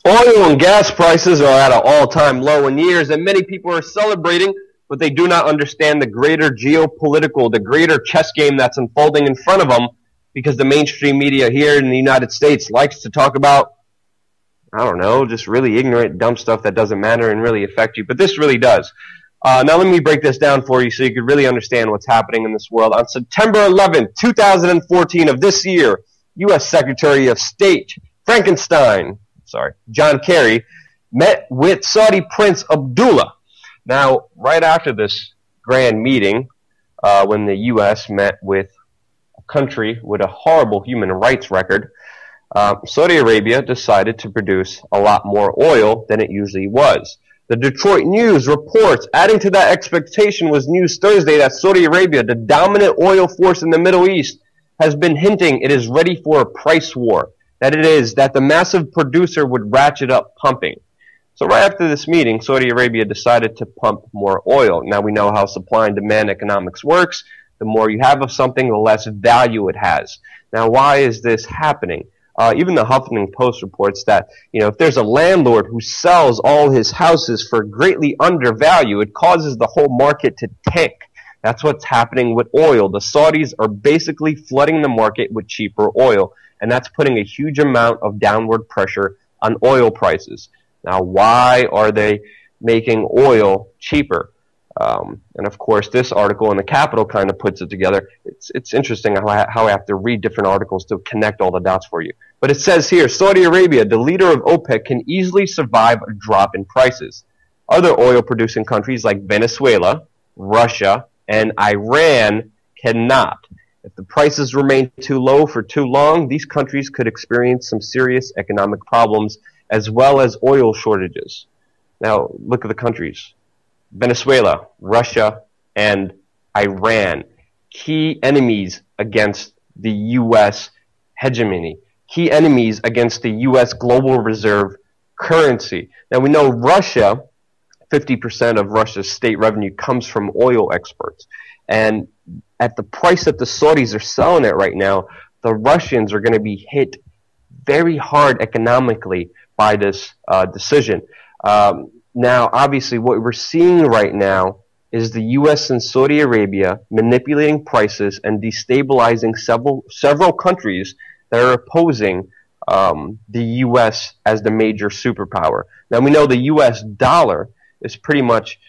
B: Oil and gas prices are at an all-time low in years, and many people are celebrating, but they do not understand the greater geopolitical, the greater chess game that's unfolding in front of them, because the mainstream media here in the United States likes to talk about, I don't know, just really ignorant, dumb stuff that doesn't matter and really affect you. But this really does. Now let me break this down for you so you can really understand what's happening in this world. On September 11th, 2014 of this year, U.S. Secretary of State John Kerry, met with Saudi Prince Abdullah. Now, right after this grand meeting, when the U.S. met with a country with a horrible human rights record, Saudi Arabia decided to produce a lot more oil than it usually was. The Detroit News reports, adding to that expectation was news Thursday that Saudi Arabia, the dominant oil force in the Middle East, has been hinting it is ready for a price war. That the massive producer would ratchet up pumping. So right after this meeting, Saudi Arabia decided to pump more oil. Now we know how supply and demand economics works. The more you have of something, the less value it has. Now why is this happening? Even the Huffington Post reports that, if there's a landlord who sells all his houses for greatly under value, it causes the whole market to tank. That's what's happening with oil. The Saudis are basically flooding the market with cheaper oil, and that's putting a huge amount of downward pressure on oil prices. Now, why are they making oil cheaper? And of course, this article in the Capital kind of puts it together. It's interesting how I have to read different articles to connect all the dots for you. But it says here, Saudi Arabia, the leader of OPEC, can easily survive a drop in prices. Other oil-producing countries like Venezuela, Russia, and Iran cannot. If the prices remain too low for too long, these countries could experience some serious economic problems as well as oil shortages. Now, look at the countries. Venezuela, Russia, and Iran. Key enemies against the U.S. hegemony. Key enemies against the U.S. global reserve currency. Now, we know Russia, 50% of Russia's state revenue comes from oil exports. And at the price that the Saudis are selling it right now, the Russians are going to be hit very hard economically by this decision. Now, obviously, what we're seeing right now is the U.S. and Saudi Arabia manipulating prices and destabilizing several countries that are opposing the U.S. as the major superpower. Now, we know the U.S. dollar is pretty much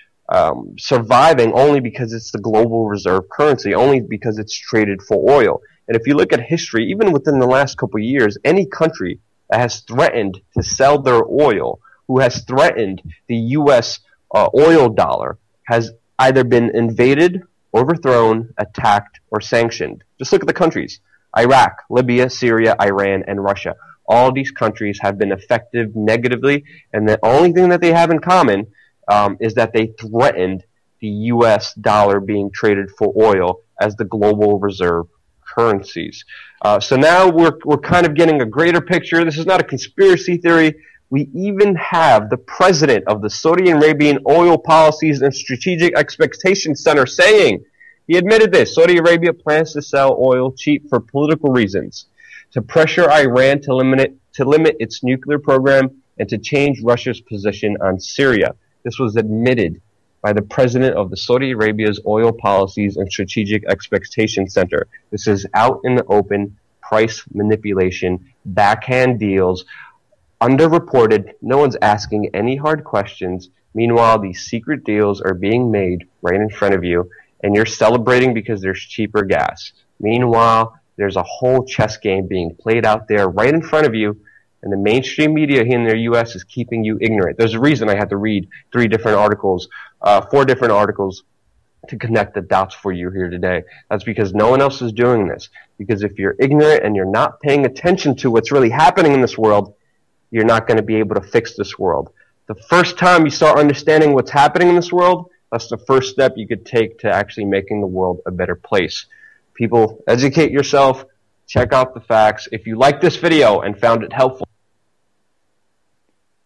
B: surviving only because it's the global reserve currency, only because it's traded for oil. And if you look at history, even within the last couple of years, any country that has threatened to sell their oil, who has threatened the U.S. Oil dollar, has either been invaded, overthrown, attacked, or sanctioned. Just look at the countries. Iraq, Libya, Syria, Iran, and Russia. All these countries have been affected negatively, and the only thing that they have in common is that they threatened the U.S. dollar being traded for oil as the global reserve currencies. So now we're kind of getting a greater picture. This is not a conspiracy theory. We even have the president of the Saudi Arabian Oil Policies and Strategic Expectations Center saying, he admitted this, Saudi Arabia plans to sell oil cheap for political reasons, to pressure Iran to limit its nuclear program, and to change Russia's position on Syria. This was admitted by the president of the Saudi Arabia's Oil Policies and Strategic Expectations Center. This is out in the open, price manipulation, backhand deals, underreported. No one's asking any hard questions. Meanwhile, these secret deals are being made right in front of you, and you're celebrating because there's cheaper gas. Meanwhile, there's a whole chess game being played out there right in front of you, and the mainstream media here in the U.S. is keeping you ignorant. There's a reason I had to read 4 different articles to connect the dots for you here today. That's because no one else is doing this. Because if you're ignorant and you're not paying attention to what's really happening in this world, you're not going to be able to fix this world. The first time you start understanding what's happening in this world, that's the first step you could take to actually making the world a better place. People, educate yourself, check out the facts. If you like this video and found it helpful,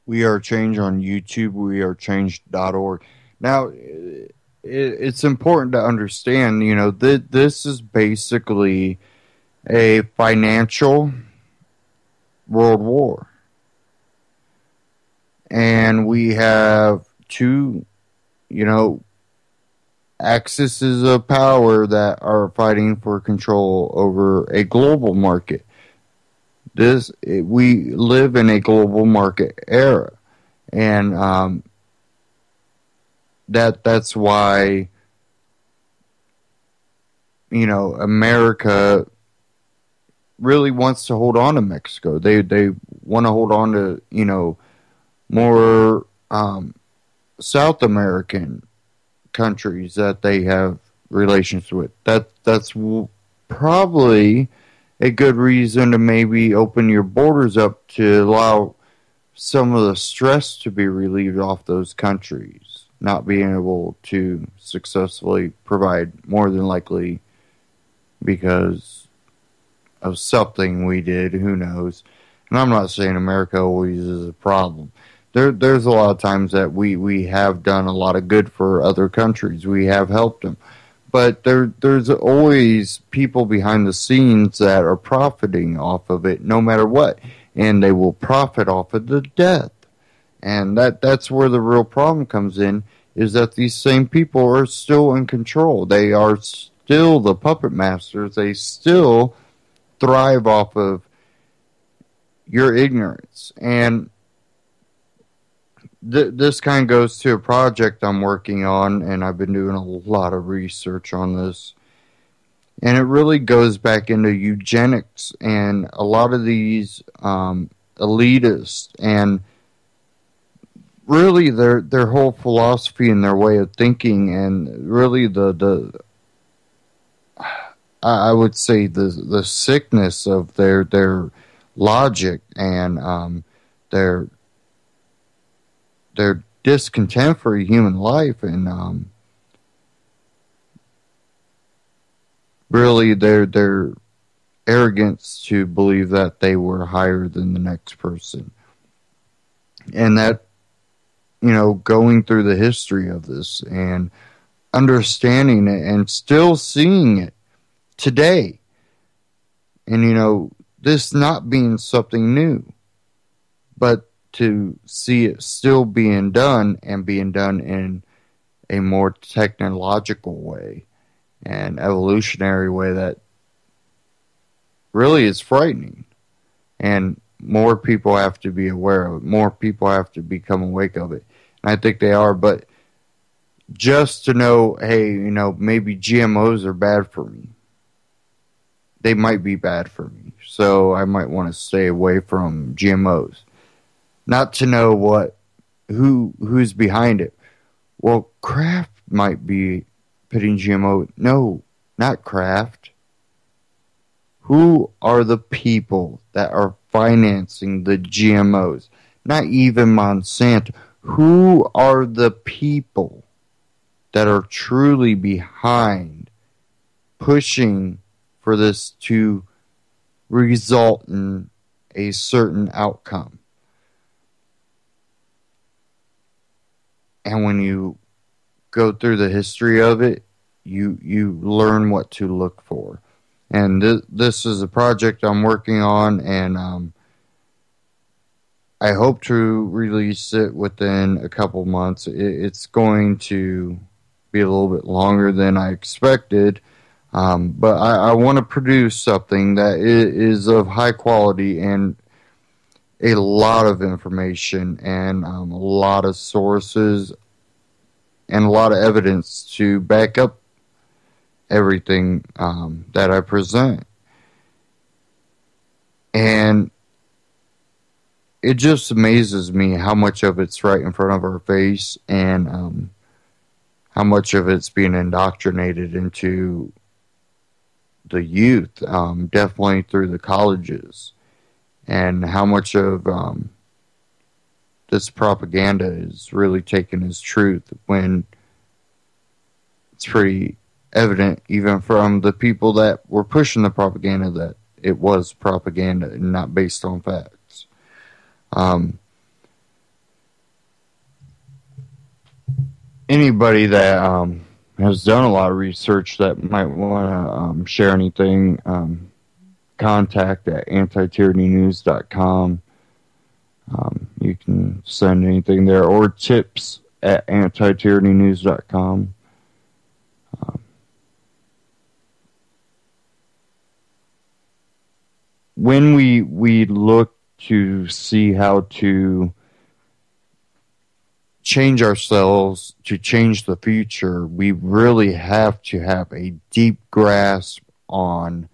A: We Are Change on YouTube, wearechange.org. Now, it's important to understand, you know, that this is basically a financial world war. And we have two, you know, axes of power that are fighting for control over a global market. We live in a global market era. And that's why, you know, America really wants to hold on to Mexico. They want to hold on to, you know, more South American countries that they have relations with. That's probably a good reason to maybe open your borders up to allow some of the stress to be relieved off those countries, not being able to successfully provide, more than likely because of something we did, who knows. And I'm not saying America always is a problem. There's a lot of times that we have done a lot of good for other countries. We have helped them. But there's always people behind the scenes that are profiting off of it no matter what. And they will profit off of the death. And that's where the real problem comes in, is that these same people are still in control. They are still the puppet masters. They still thrive off of your ignorance. And this kind of goes to a project I'm working on, and I've been doing a lot of research on this. And it really goes back into eugenics and a lot of these elitists and really their whole philosophy and their way of thinking, and really I would say the sickness of their logic and their discontent for human life, and really their arrogance to believe that they were higher than the next person. And that, you know, going through the history of this and understanding it and still seeing it today, and, you know, this not being something new, but to see it still being done, and being done in a more technological way and evolutionary way that really is frightening. And more people have to be aware of it. More people have to become awake of it. And I think they are, but just to know, hey, you know, maybe GMOs are bad for me. They might be bad for me. So I might want to stay away from GMOs. Not to know who's behind it. Well, Kraft might be putting GMO. No, not Kraft. Who are the people that are financing the GMOs? Not even Monsanto. Who are the people that are truly behind pushing for this to result in a certain outcome? And when you go through the history of it, you learn what to look for. And this is a project I'm working on, and I hope to release it within a couple months. It's going to be a little bit longer than I expected, but I want to produce something that is of high quality and a lot of information and a lot of sources and a lot of evidence to back up everything that I present. And it just amazes me how much of it's right in front of our face, and how much of it's being indoctrinated into the youth, definitely through the colleges, and how much of this propaganda is really taken as truth, when it's pretty evident even from the people that were pushing the propaganda that it was propaganda and not based on facts. Anybody that has done a lot of research that might want to share anything, contact at antityrannynews.com. You can send anything there, or tips at antityrannynews.com. When we look to see how to change ourselves, to change the future, we really have to have a deep grasp on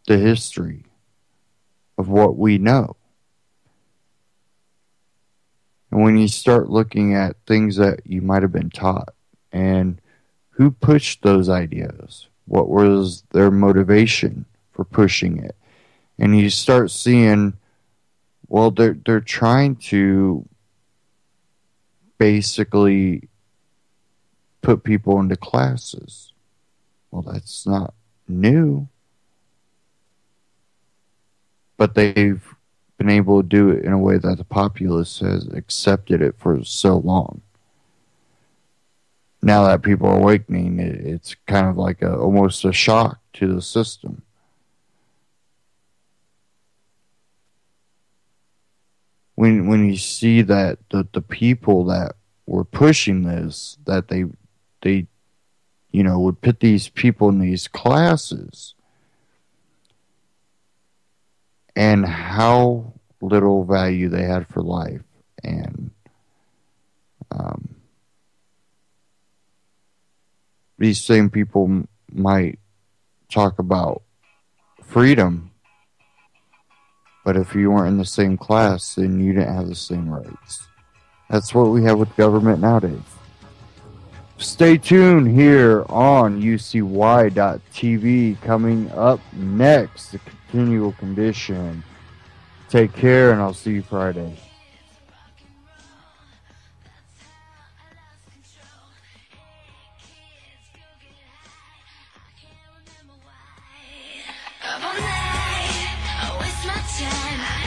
A: the history of what we know. And when you start looking at things that you might have been taught, and who pushed those ideas, what was their motivation for pushing it, and you start seeing, well, they're trying to basically put people into classes. Well, that's not new, but they've been able to do it in a way that the populace has accepted it for so long. Now that people are awakening, it's kind of like almost a shock to the system. When you see that the people that were pushing this, that they would put these people in these classes, and how little value they had for life, and these same people might talk about freedom, but if you weren't in the same class, then you didn't have the same rights. That's what we have with government nowadays. Stay tuned here on UCY.TV. Coming up next, the continual condition. Take care, and I'll see you Friday.
Q: I waste my time.